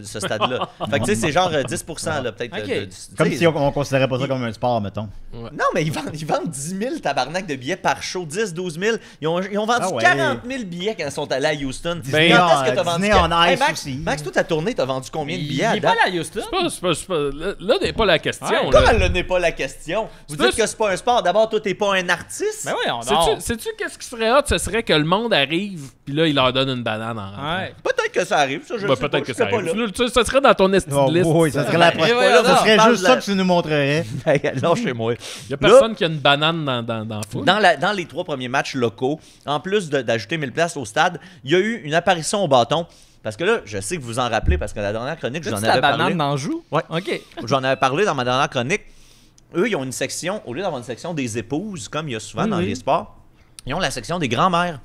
ce stade-là. Fait que tu sais, c'est genre 10% là, peut-être. Ok. Comme tu sais, si on considérait pas ça comme un sport, mettons. Non, mais ils vendent 10 000 tabarnak de billets par show, 10, 12 000. Ils ont vendu Ah ouais. 40 000 billets quand ils sont allés à Houston. Disney Quand on- est-ce que t'as vendu? Disney on Ice Max, aussi. Max, toi, ta tournée, t'as vendu combien de Il billets à est pas date? allé à Houston? C'est pas- là n'est pas la question. Ouais. là. Comme elle n'est pas la question. Vous C'est dites que c'est pas un sport. D'abord, toi, t'es pas un artiste. Ben oui, on dort. Sais-tu qu'est-ce qui serait hot? Ce serait que le monde arrive, puis là, il leur donne une banane en rentrant. Ouais. Peut-être que ça arrive, ça, je Ben, sais pas. peut-être que je ça sais pas arrive. là. Ça serait dans ton esti Oh, de liste. oui, ça serait la Ben, prochaine. voilà, Ça non, serait parle juste de ça la- que tu nous montrerais. Hey, lâchez-moi. Il y a personne qui a une banane dans le foot. Dans les 3 premiers matchs locaux, en plus d'ajouter 1000 places au stade, il y a eu une apparition au bâton. Parce que là, je sais que vous en rappelez, parce que la dernière chronique, je vous en la avais parlé. banane dans le joue? Ouais. OK. J'en avais parlé dans ma dernière chronique. Eux, ils ont une section, au lieu d'avoir une section des épouses, comme il y a souvent dans les sports, ils ont la section des grands-mères.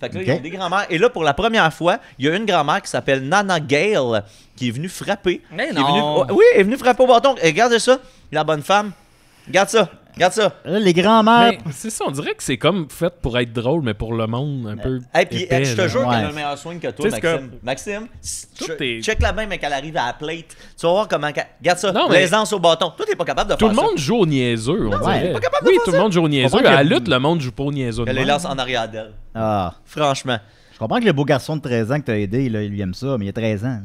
Fait que là, ils ont des grands-mères. Et là, pour la première fois, il y a une grand-mère qui s'appelle Nana Gale qui est venue frapper. Mais Qui est non. venue- Oui, elle est venue frapper au bâton. Et regardez ça, la bonne femme. Regarde ça. Regarde ça. Là, les grands-mères. Mais c'est ça, on dirait que c'est comme fait pour être drôle, mais pour le monde un peu. Et puis, épais, je te là. jure qu'elle a Ouais. le meilleur swing que toi, Tu sais, c'est Maxime. Maxime, Tout est- check la main, mais qu'elle arrive à la plate. Tu vas voir comment. Regarde ça. Non, mais- L'aisance au bâton. Toi, t'es pas capable de Tout faire le monde joue au niaiseux, on ouais. dirait. Pas capable de Oui, faire tout ça. le monde joue au niaiseux. comprends À la que- lutte, le monde joue pas au niaiseux. de Elle les même. lance en arrière d'elle. Ah. Franchement. Je comprends que le beau garçon de 13 ans que t'as aidé, là, il lui aime ça, mais il a 13 ans.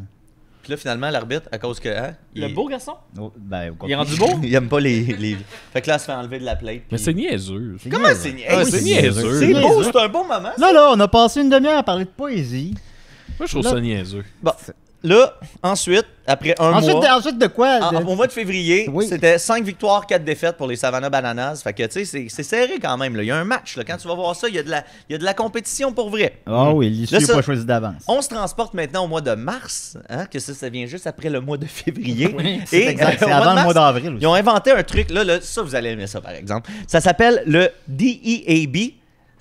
Puis là, finalement, l'arbitre, à cause que. Hein, Le beau garçon? Oh, ben, Il est rendu beau? Il aime pas les. Fait que là, elle se fait enlever de la plate. Mais puis- c'est niaiseux. Comment c'est Ah, niaiseux? oui, c'est niaiseux. C'est niaiseux. beau, c'est un beau moment. Là, on a passé une demi-heure à parler de poésie. Moi, je trouve Là- ça niaiseux. Bon, là, ensuite, après un mois. Ensuite de quoi? Au mois de février, Oui. c'était 5 victoires, 4 défaites pour les Savannah Bananas. Fait que, tu sais, c'est serré quand même. Là. Il y a un match. Là. Quand tu vas voir ça, il y a de la compétition pour vrai. Ah oui, l'issue Là, n'est ça- pas choisie d'avance. On se transporte maintenant au mois de mars, hein, que ça vient juste après le mois de février. C'est exact, c'est au avant de le mars, mois d'avril aussi. Ils ont inventé un truc, là, ça vous allez aimer ça par exemple. Ça s'appelle le DEAB.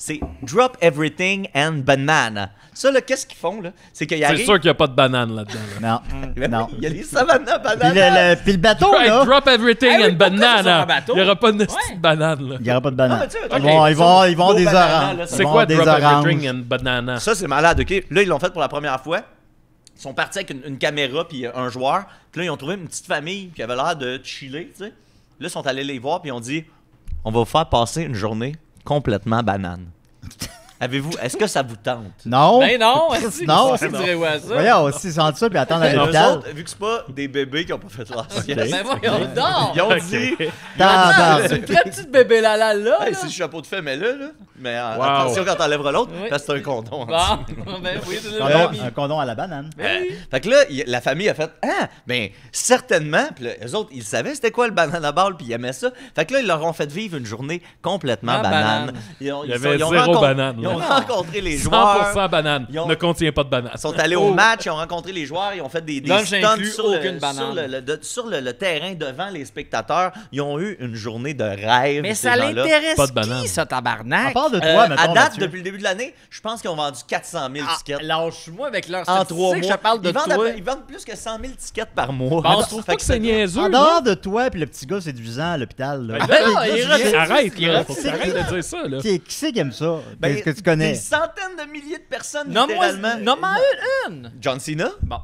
C'est Drop Everything and Banana. Ça, là, qu'est-ce qu'ils font, là? C'est qu'ils C'est arrivent. sûr qu'il n'y a pas de banane là-dedans. là. Non, Ben non. oui, il y a les Savannah Puis Bananas. puis le bateau, Hey, là, drop everything Ah oui, and pourquoi c'est sur banana. un bateau? Il n'y aura pas de Ouais. petite banane. Là. il n'y aura pas de Non, banane. mais tu sais, Ils ok, vont ça, ils vont beau des banana, oranges. là, ça C'est Ils vont quoi des drop oranges. everything and banana? Ça, c'est malade, OK? Là, ils l'ont fait pour la première fois. Ils sont partis avec une caméra puis un joueur. Puis là, ils ont trouvé une petite famille qui avait l'air de chiller, tu sais. Là, ils sont allés les voir puis ils ont dit « On va vous faire passer une journée complètement banane. » Avez-vous... Est-ce que ça vous tente? Non. Ben non, est-ce Non. que tu dirais ouais à ça? Voyons, aussi, ils sentent ça puis attendent à Ben, eux l'hôpital. autres, vu que c'est pas des bébés qui ont pas fait leur sieste, Ben voyons donc! ils ont Ok. dit Attends. C'est une très petite bébé là, Hey, là. c'est le chapeau de fait, mais là. Mais Wow. attention quand t'enlèveras l'autre, Oui. parce que c'est un condom. en dessous. Bon, ben oui, c'est Un condom à la banane. Fait que là, la famille a fait Ah, ben certainement. Puis là, eux autres, ils savaient c'était quoi le banana ball, puis ils aimaient ça. Fait que là, ils leur ont fait vivre une journée complètement Ah, banane. banane. Ils ont, Il y ils avait ils ont zéro rencontré- banane, Ils ont là. rencontré les joueurs. 100% banane. Ils ont- Ne contient pas de banane. Ils sont allés au match, ils ont rencontré les joueurs, ils ont fait des Lunch stunts inclus, sur, aucune le, banane. sur le terrain devant les spectateurs. Ils ont eu une journée de rêve. Mais ces ça gens-là. l'intéresse Pas de banane. qui, ça, À tabarnak? part de À toi, mettons, date, Mathieu. depuis le début de l'année, je pense qu'ils ont vendu 400 000 tickets. Lâche-moi avec leur En 3 statistique, mois. je parle de ils, vendent toi. ils vendent plus que 100 000 tickets par mois. Bon, Tu trouves pas que c'est c'est niaiseux? En là? dehors de toi puis le petit gars séduisant à l'hôpital. là. Ben non, Là, il Julien, reste- Arrête, Il là. reste- Faut que t'arrêtes de dire ça, là. qui c'est qui aime ça? Ben, Qu'est-ce que tu connais? Des centaines de milliers de personnes, Nomme-moi littéralement. nomme-moi une. John Cena? Bon.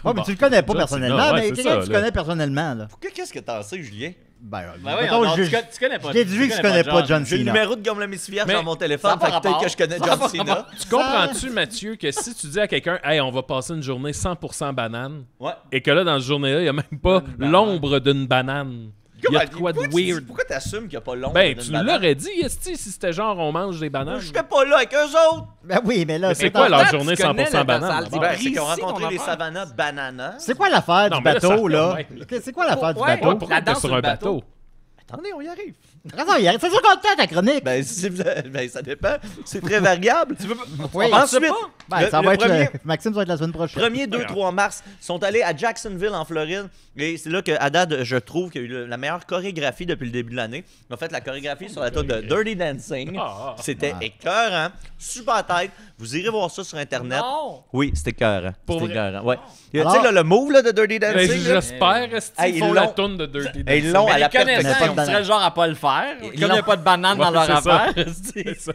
Oh, mais tu le connais pas John personnellement, Cena, ouais, mais c'est quelqu'un ça, que tu là. connais personnellement. Là. Qu'est-ce que t'en sais, Julien? Ben, Ben oui, mettons, non, je- tu connais pas. je déduis que tu connais pas John J'ai le Cena. numéro de Guillaume Lemaitre-Vierge Mais dans mon ça téléphone, a pas fait que peut-être rapport. que je connais Ça a John pas Cena. rapport. Tu comprends-tu, Mathieu, que si tu dis à quelqu'un, hey, on va passer une journée 100% banane, Ouais. et que là, dans cette journée-là, il n'y a même pas banane. l'ombre d'une banane. Il y a de quoi de weird. Pourquoi t'assumes qu'il n'y a pas l'ombre Ben, d'une tu banane? l'aurais dit, esti, si c'était genre on mange des bananes. Je serais pas là avec eux autres! Ben oui, mais là, Mais c'est quoi leur pourtant, journée tu connais 100% le banane? basal. d'abord? Ben, pris c'est qu'ils ont ici, rencontré ton les affaire. Savannah Bananas. C'est quoi l'affaire Non, du mais là, bateau, ça- là? ouais. C'est quoi l'affaire du Ouais, bateau? Pourquoi La t'es danse sur sur un le bateau. bateau? Attendez, on y arrive. Attends, c'est sûr qu'on le ta chronique. Ben, ben, ça dépend. C'est très variable. Oui. Ensuite, Ben, ça le va être premier- Maxime, ça va être la semaine prochaine. 1er, 2, 3 mars, sont allés à Jacksonville, en Floride. Et c'est là qu'à date, je trouve qu'il y a eu la meilleure chorégraphie depuis le début de l'année. Ils ont fait la chorégraphie sur la tune de Dirty Dancing. Ah. C'était écœurant. Super tête. Vous irez voir ça sur Internet. Non. Oui, c'était écœurant. Pour C'était vrai? écœurant. Ouais. Tu Alors- sais, là, le move là, de Dirty Ben, Dancing. là, J'espère, esti, Hey, ils ils font la l'ont- toune de Dirty Hey, Dancing. ils l'ont à Mais la les connaissants, pas de on banane. serait le genre à pas le faire. Comme il n'y a l'ont- pas de banane dans Ouais, leur c'est ça. affaire. C'est ça.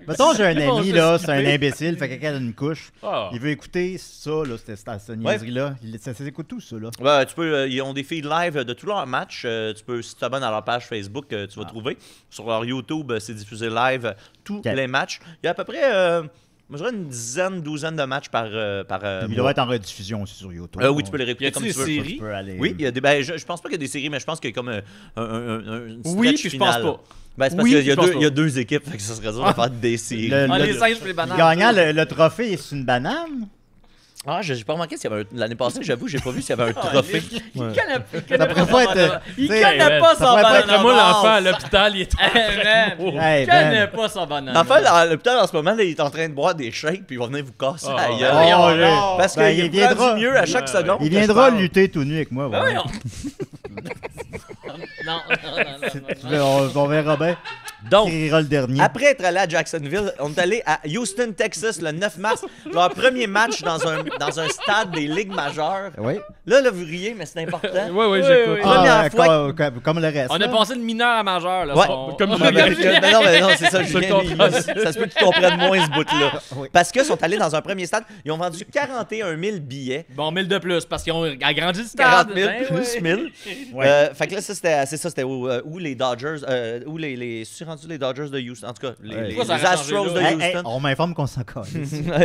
Mettons, j'ai un Ils vont ami, juste là, c'est un skipper. imbécile, fait quelqu'un d'une couche. Ah. Il veut écouter ça, là, cette niaiserie-là. Ça s'écoute tout, ça, là. Ouais, tu peux, ils ont des feeds live de tous leurs matchs. Tu peux, si tu t'abonnes à leur page Facebook, tu vas trouver. Sur leur YouTube, c'est diffusé live tous Ok. les matchs. Il y a à peu près, je dirais une dizaine, douzaine de matchs par Il mois. doit être en rediffusion aussi sur YouTube. Oui, tu peux les répliquer Y a-t-il comme des tu veux. séries? Tu peux aller- Oui, il y a des, ben, je pense pas qu'il y a des séries, mais je pense qu'il y a comme un Oui, stretch puis je pense final. pas. Ben, c'est parce Oui, qu'il y a je pense deux, pas. il y a deux équipes, fait que ça serait dur de faire des séries. Ah, Le- les singes pour les bananes. Gagnant, le trophée, est une banane? Ah, j'ai pas remarqué s'il y avait l'année passée, j'avoue, j'ai pas vu s'il y avait un trophée. Il connaît Ça pourrait pas être... Il tu sais, connaît pas ça son pourrait pas banane. être Après moi, à l'enfant à base. l'hôpital, il est en Hey, man. Oh. Hey, Il Ben. connaît pas son banane. En fait, à l'hôpital, en ce moment, là, il est en train de boire des shakes, puis il va venir vous casser Oh. la Oh, gueule. là. Parce Ben, qu'il il viendra. prend du mieux à chaque seconde. Il que je viendra parle. lutter tout nu avec moi. Ben voilà. voyons. Non, non, non, non, non. On verra bien. Donc, Qui rira le dernier. après être allé à Jacksonville, on est allé à Houston, Texas, le 9 mars. Leur premier match dans un stade des Ligues majeures. Oui. Là, vous riez, mais c'est important. Oui, j'écoute. Première fois Comme le reste. On a là. passé de mineur à majeur. Là, Ouais. Comme Ah, ben, non, c'est ça, Je Julien. comprends. Ça se peut que tu comprennes moins ce bout-là. Oui. Parce qu'ils sont allés dans un premier stade, ils ont vendu 41 000 billets. Bon, 1000 de plus, parce qu'ils ont agrandi le 40 stade. 000 Ben plus ouais. 1000. Ouais. Fait que là, c'était où les Dodgers, où les rendu les Dodgers de Houston, en tout cas, les Pourquoi ça aurait changé Astros de là? Houston. On m'informe qu'on s'en colle.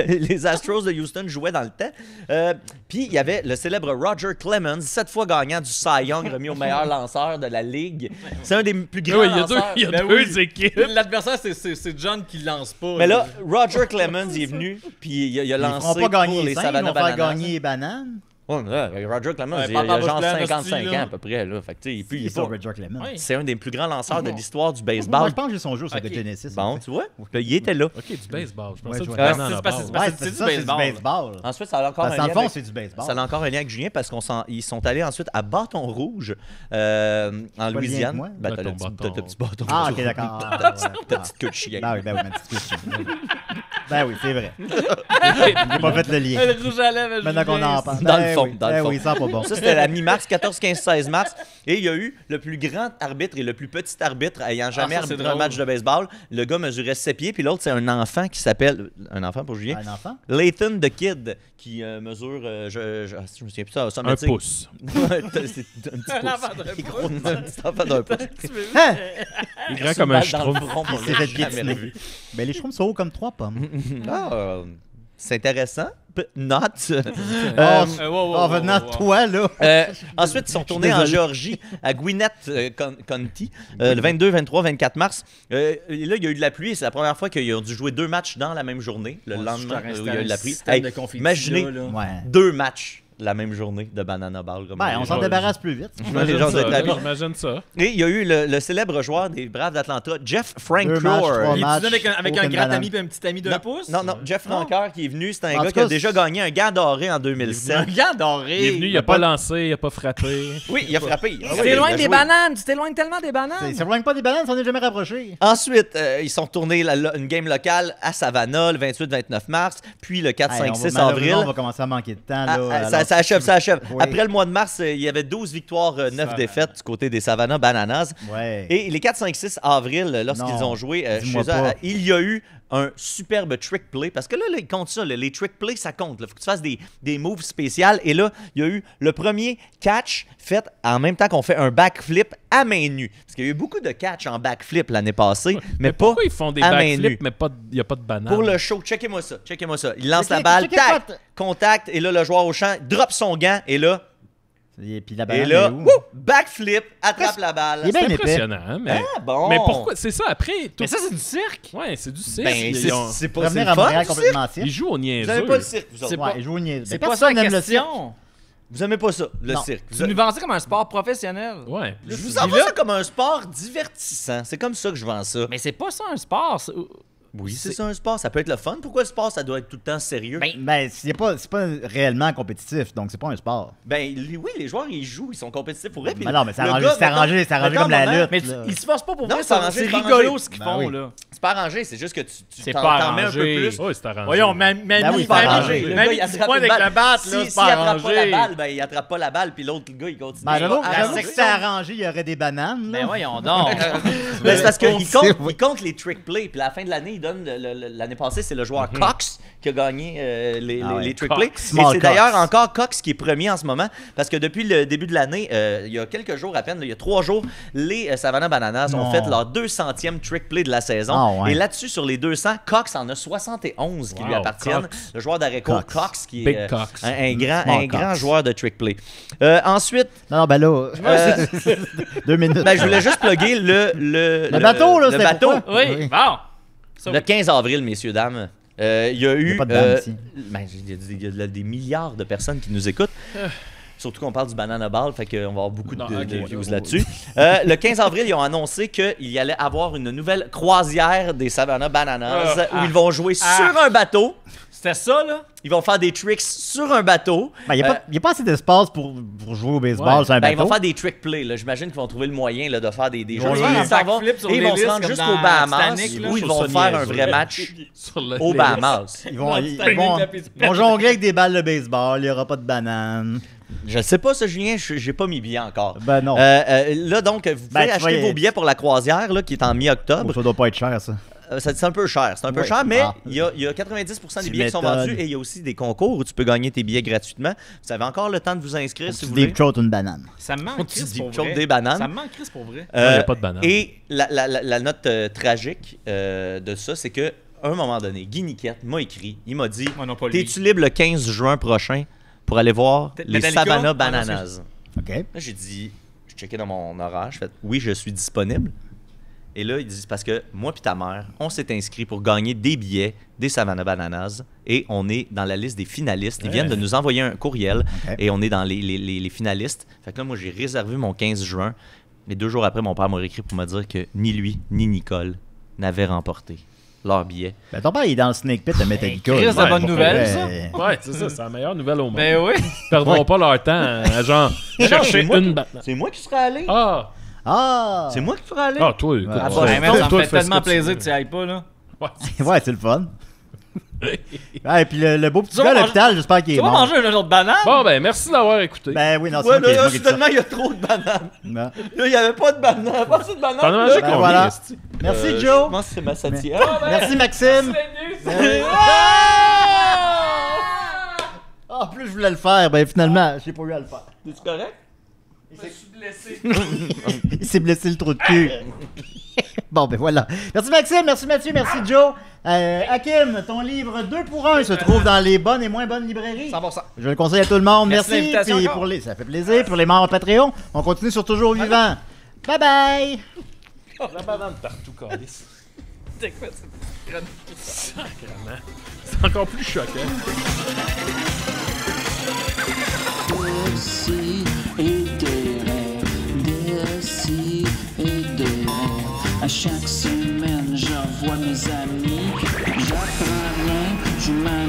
Les Astros de Houston jouaient dans le temps. Puis il y avait le célèbre Roger Clemens, 7 fois gagnant du Cy Young, remis au meilleur lanceur de la Ligue. C'est un des plus grands Oui, il y a lanceurs. deux Ben oui. équipes. L'adversaire, c'est John qui lance pas. Mais là, Roger Clemens il est venu, puis il a Ils lancé feront pas gagner pour les les 5, ils Savannah vont faire Bananas. gagner les bananes. Ouais, mais Roger Clemens, Ouais, il a Papa genre Bush Plan, 55 hostie, ans là. à peu près. Là. Fait que, tu sais, il est C'est ça, pas- Roger Clemens. Ouais. C'est un des plus grands lanceurs de l'histoire du Moi, baseball. je pense que j'ai son jeu sur Ok. The Genesis. Bon, tu vois, il était là. OK, du baseball. Je pensais Ouais, que tu je parlais vois. dans la C'est parce que base. c'est- Ouais, c'est c'est du ça, c'est du baseball. baseball. Ensuite, ça a encore Parce un que dans le lien fond, avec... c'est du baseball. Ça a encore un lien avec Julien parce qu'ils sont allés ensuite à Bâton Rouge en lien avec Louisiane. moi? Ben, t'as le Bâton, petit- t'as le petit bâton. Ah, rouge. ok, d'accord. Ta petite queue de chien. Ben oui, ma petite question. Ben oui, c'est vrai. J'ai pas fait le lien. Le rouge à lèvres. Maintenant qu'on en parle. Dans le Ben fond, oui, dans le ben fond. oui, ça pas bon. Ça, c'était la mi-mars, 14, 15, 16 mars. Et il y a eu le plus grand arbitre et le plus petit arbitre ayant jamais ça, c'est arbitré un drôle. match de baseball. Le gars mesurait 7 pieds, puis l'autre, c'est un enfant qui s'appelle... Un enfant pour Julien? Un enfant? Lathan the Kid, qui mesure... je me souviens plus ça. Un pouce. Ouais, c'est un petit Un pouce. enfant d'un Il est gros, un petit enfant d'un pouce. Hein? Il est grand comme un Balle dans le schtroumpf. front, on Il s'est l'a fait jamais piétiner. revu. Ben les schtroumpfs sont hauts comme 3 pommes. Ah, c'est intéressant. Not. En venant de toi, là. Ensuite, ils sont tournés en désolé. Géorgie, à Gwinnett County, le 22, 23, 24 mars. Et là, il y a eu de la pluie. C'est la première fois qu'ils ont dû jouer 2 matchs dans la même journée. Le lendemain, où il y a eu de la pluie. Hey, imaginez Ouais. 2 matchs la même journée de Banana Ball. Comme Ben, on s'en débarrasse plus vite. les gens J'imagine doivent être ça, ravis. J'imagine ça. Et il y a eu le célèbre joueur des Braves d'Atlanta, Jeff 2 Francoeur. matchs, 3 Il matchs. est avec un aucune grand banane. ami et un petit ami d'un pouce. Non, Jeff Francoeur qui est venu, c'est un En gars tout qui a cas, déjà gagné un gant doré en Un 2007. gars doré. Il est venu, il a pas lancé, il a pas frappé. Oui, il a frappé. Ah Tu oui, t'éloignes il a des joué. bananes. Tu t'éloignes tellement des bananes. Ça ne pas des bananes, on n'est jamais rapprochés. Ensuite, ils sont tournés une game locale à Savannah le 28-29 mars, puis le 4, 5, 6 avril. On va commencer à manquer de temps. Là, Ça achève, ça achève. Oui. Après le mois de mars, il y avait 12 victoires, 9 défaites du côté des Savannah Bananas. Ouais. Et les 4, 5, 6 avril, lorsqu'ils Non, ont joué chez dis-moi eux, pas. il y a eu un superbe trick play. Parce que là, ils comptent ça. Les trick plays, ça compte. Il faut que tu fasses des moves spéciales. Et là, il y a eu le premier catch fait en même temps qu'on fait un backflip à main nue. Parce qu'il y a eu beaucoup de catch en backflip l'année passée, mais pas Pourquoi ils font des à main nue. backflips, mais il n'y a pas de banane? Pour le show, checkez-moi ça. Il lance la Checkez- balle, checkez tac, pas- contact, et là, le joueur au champ drop son gant, et là, Et puis la banane et là, est où? wouh, backflip, attrape la balle. Il est bien C'est épais. impressionnant, hein, mais... Ah, bon. Mais pourquoi? C'est ça, après... tout- Mais ça, c'est du cirque. Ouais, c'est du cirque. Ben, Ils ont- c'est pas Revenir c'est à le fun, Montréal du cirque. complètement cirque. Ils jouent au Vous niaiseux. aimez pas le cirque, vous autres. C'est pas- Ouais, ils jouent au niaise. C'est Mais pas personne ça la n'aime le cirque. question. Vous aimez pas ça, le Non. cirque. Tu nous vends ça comme un sport professionnel. Ouais. Je vous en vends ça comme un sport divertissant. C'est comme ça que je vends ça. Mais c'est pas ça un sport. Oui, c'est ça un sport. Ça peut être le fun. Pourquoi le sport, ça doit être tout le temps sérieux? Ben, c'est pas réellement compétitif, donc c'est pas un sport. Oui, les joueurs, ils jouent, ils sont compétitifs pour vrai. puis Ben non, mais c'est le arrangé, gars, c'est arrangé, mettons- c'est arrangé mettons comme la un moment, lutte. Mais là. ils se forcent pas pour Non, vrai. c'est arrangé, C'est c'est rigolo arrangé. ce qu'ils Ben font, oui. là. C'est pas arrangé, c'est juste que tu C'est t'en pas mets un peu arrangé. plus. Ouais, c'est arrangé. Voyons, même Ben oui, c'est arrangé. Le Même gars, il il attrape pointe une avec balle. la batte, là, c'est S'il pas attrape pas la arrangé. balle, ben il attrape pas la balle, puis l'autre gars, il continue. Ben, j'avoue, Ah, j'avoue c'est que c'est arrangé, il y aurait des bananes. Mais là. voyons donc. Ben, c'est parce On qu'il sait, compte, il compte les trick plays. Puis à la fin de l'année, il donne l'année passée, c'est le joueur Cox qui a gagné Ah ouais, les trick Cox. plays. Et Small c'est Cox. d'ailleurs encore Cox qui est premier en ce moment. Parce que depuis le début de l'année, il y a quelques jours à peine, il y a 3 jours, les Savannah Bananas ont Non. fait leur 200e trick play de la saison. Ah ouais. Et là-dessus, sur les 200, Cox en a 71 qui lui Wow, appartiennent. Cox. Le joueur d'Areco, Cox. Cox, qui Big est Cox. un Small grand Cox. joueur de trick play. Ensuite, Non, ben là, 2 minutes. ben, je voulais juste plugger le bateau, là, le c'était bateau. pourquoi? Oui, Oui. bon. Ça, Le oui. 15 avril, messieurs, dames, il y a eu... pas de dames ici. ben, il y a des milliards de personnes qui nous écoutent. Surtout qu'on parle du Banana Ball, fait qu'on va avoir beaucoup Non, de ok, views ouais. là-dessus. Le 15 avril, ils ont annoncé qu'il y allait avoir une nouvelle croisière des Savannah Bananas où ils vont jouer sur un bateau. C'était ça, là? Ils vont faire des tricks sur un bateau. Ben, il n'y a pas assez d'espace pour jouer au baseball Ouais. sur un Ben, ils bateau. vont faire des trick plays. Là. J'imagine qu'ils vont trouver le moyen là, de faire des jeux. vont Ils faire un s'en vont- backflip sur et ils vont se l'hélice rendre comme jusqu'au dans Bahamas Titanic, là. où ils Je vont trouve ça faire un niaiseux. vrai match Sur le- au Bahamas. Ils vont, ils Titanic, vont- la piste ils vont jongler avec des balles de baseball, il n'y aura pas de bananes. Je ne sais pas ça, Julien. J'ai pas mes billets encore. Ben non. Là, donc, vous pouvez Ben, tu acheter vas- vos billets pour la croisière là, qui est en mi-octobre. Ça doit pas être cher, ça. C'est un peu cher. C'est un peu Ouais. cher, mais Ah. il y a 90% des Tu billets qui sont m'étonnes. vendus et il y a aussi des concours où tu peux gagner tes billets gratuitement. Vous avez encore le temps de vous inscrire si Tu vous voulez. deep throat une banane. Ça me manque, Tu Chris, deep pour throat vrai. des bananes. Ça me manque, Chris, pour vrai. Non, il y a pas de banane. Et la note tragique de ça, c'est que à un moment donné, Guy Niquette m'a écrit, il m'a dit Moi non, pas lui. t'es-tu libre le 15 juin prochain pour aller voir les Metallica? Savannah Ah, non, Bananas? OK. Là, j'ai dit, je checkais dans mon horaire, je fais oui, je suis disponible. Et là, ils disent parce que moi puis ta mère, on s'est inscrit pour gagner des billets des Savannah Bananas et on est dans la liste des finalistes. Ils viennent de nous envoyer un courriel OK. et on est dans les finalistes. Fait que là, moi, j'ai réservé mon 15 juin. Mais 2 jours après, mon père m'a écrit pour me dire que ni lui ni Nicole n'avaient remporté leur billet. Ben, ton père, il est dans le snake pit de Metallica. Chris, là. la bonne Ouais, nouvelle, ouais. ça. Ouais, c'est ça, c'est la meilleure nouvelle au monde. Ben oui. Ils perdront Ouais. pas leur temps à genre chercher c'est moi une banane. C'est moi qui serais allé. Ah! Ah! C'est moi qui serais allé. Ah, toi, écoute. Ah, ça, bah, Ouais, mais toi, ça me toi, fait fais ce tellement que tu plaisir veux. que tu y ailles pas, là. Ouais, Ouais, c'est le fun. Ah, et puis le beau petit Tu vas gars à manger- l'hôpital, j'espère qu'il est Tu vas mort. manger un autre banane? Bon, ben, merci d'avoir écouté. Ben oui, non, c'est Ouais, moi qui là, c'est moi qui dis ça. soudainement, il y a trop de bananes. Non. Là, il n'y avait pas de bananes. Pas assez de bananes. T'en as là. mangé Ben combien, voilà. esti? Merci, Je Joe. pense que c'est ma satire. Merci, Maxime. En plus, je voulais le faire. Ben finalement, j'ai pas eu à le faire. Es-tu correct? Il s'est blessé le trou de cul. Bon, ben voilà. Merci Maxime, merci Mathieu, merci Joe. Hakim, ton livre 2 pour 1 se trouve dans les bonnes et moins bonnes librairies. 100%. Je le conseille à tout le monde. Merci de Merci. l'invitation Puis encore. ça fait plaisir. Pour les membres Patreon, on continue sur Toujours Vivant. Bye bye. La banane partout, calice. C'est quoi cette chronique? Sacrément. C'est encore plus choquant. Aussi et des rêves, des si et des rêves. À chaque semaine, je revois mes amis. J'apprends rien, je m'en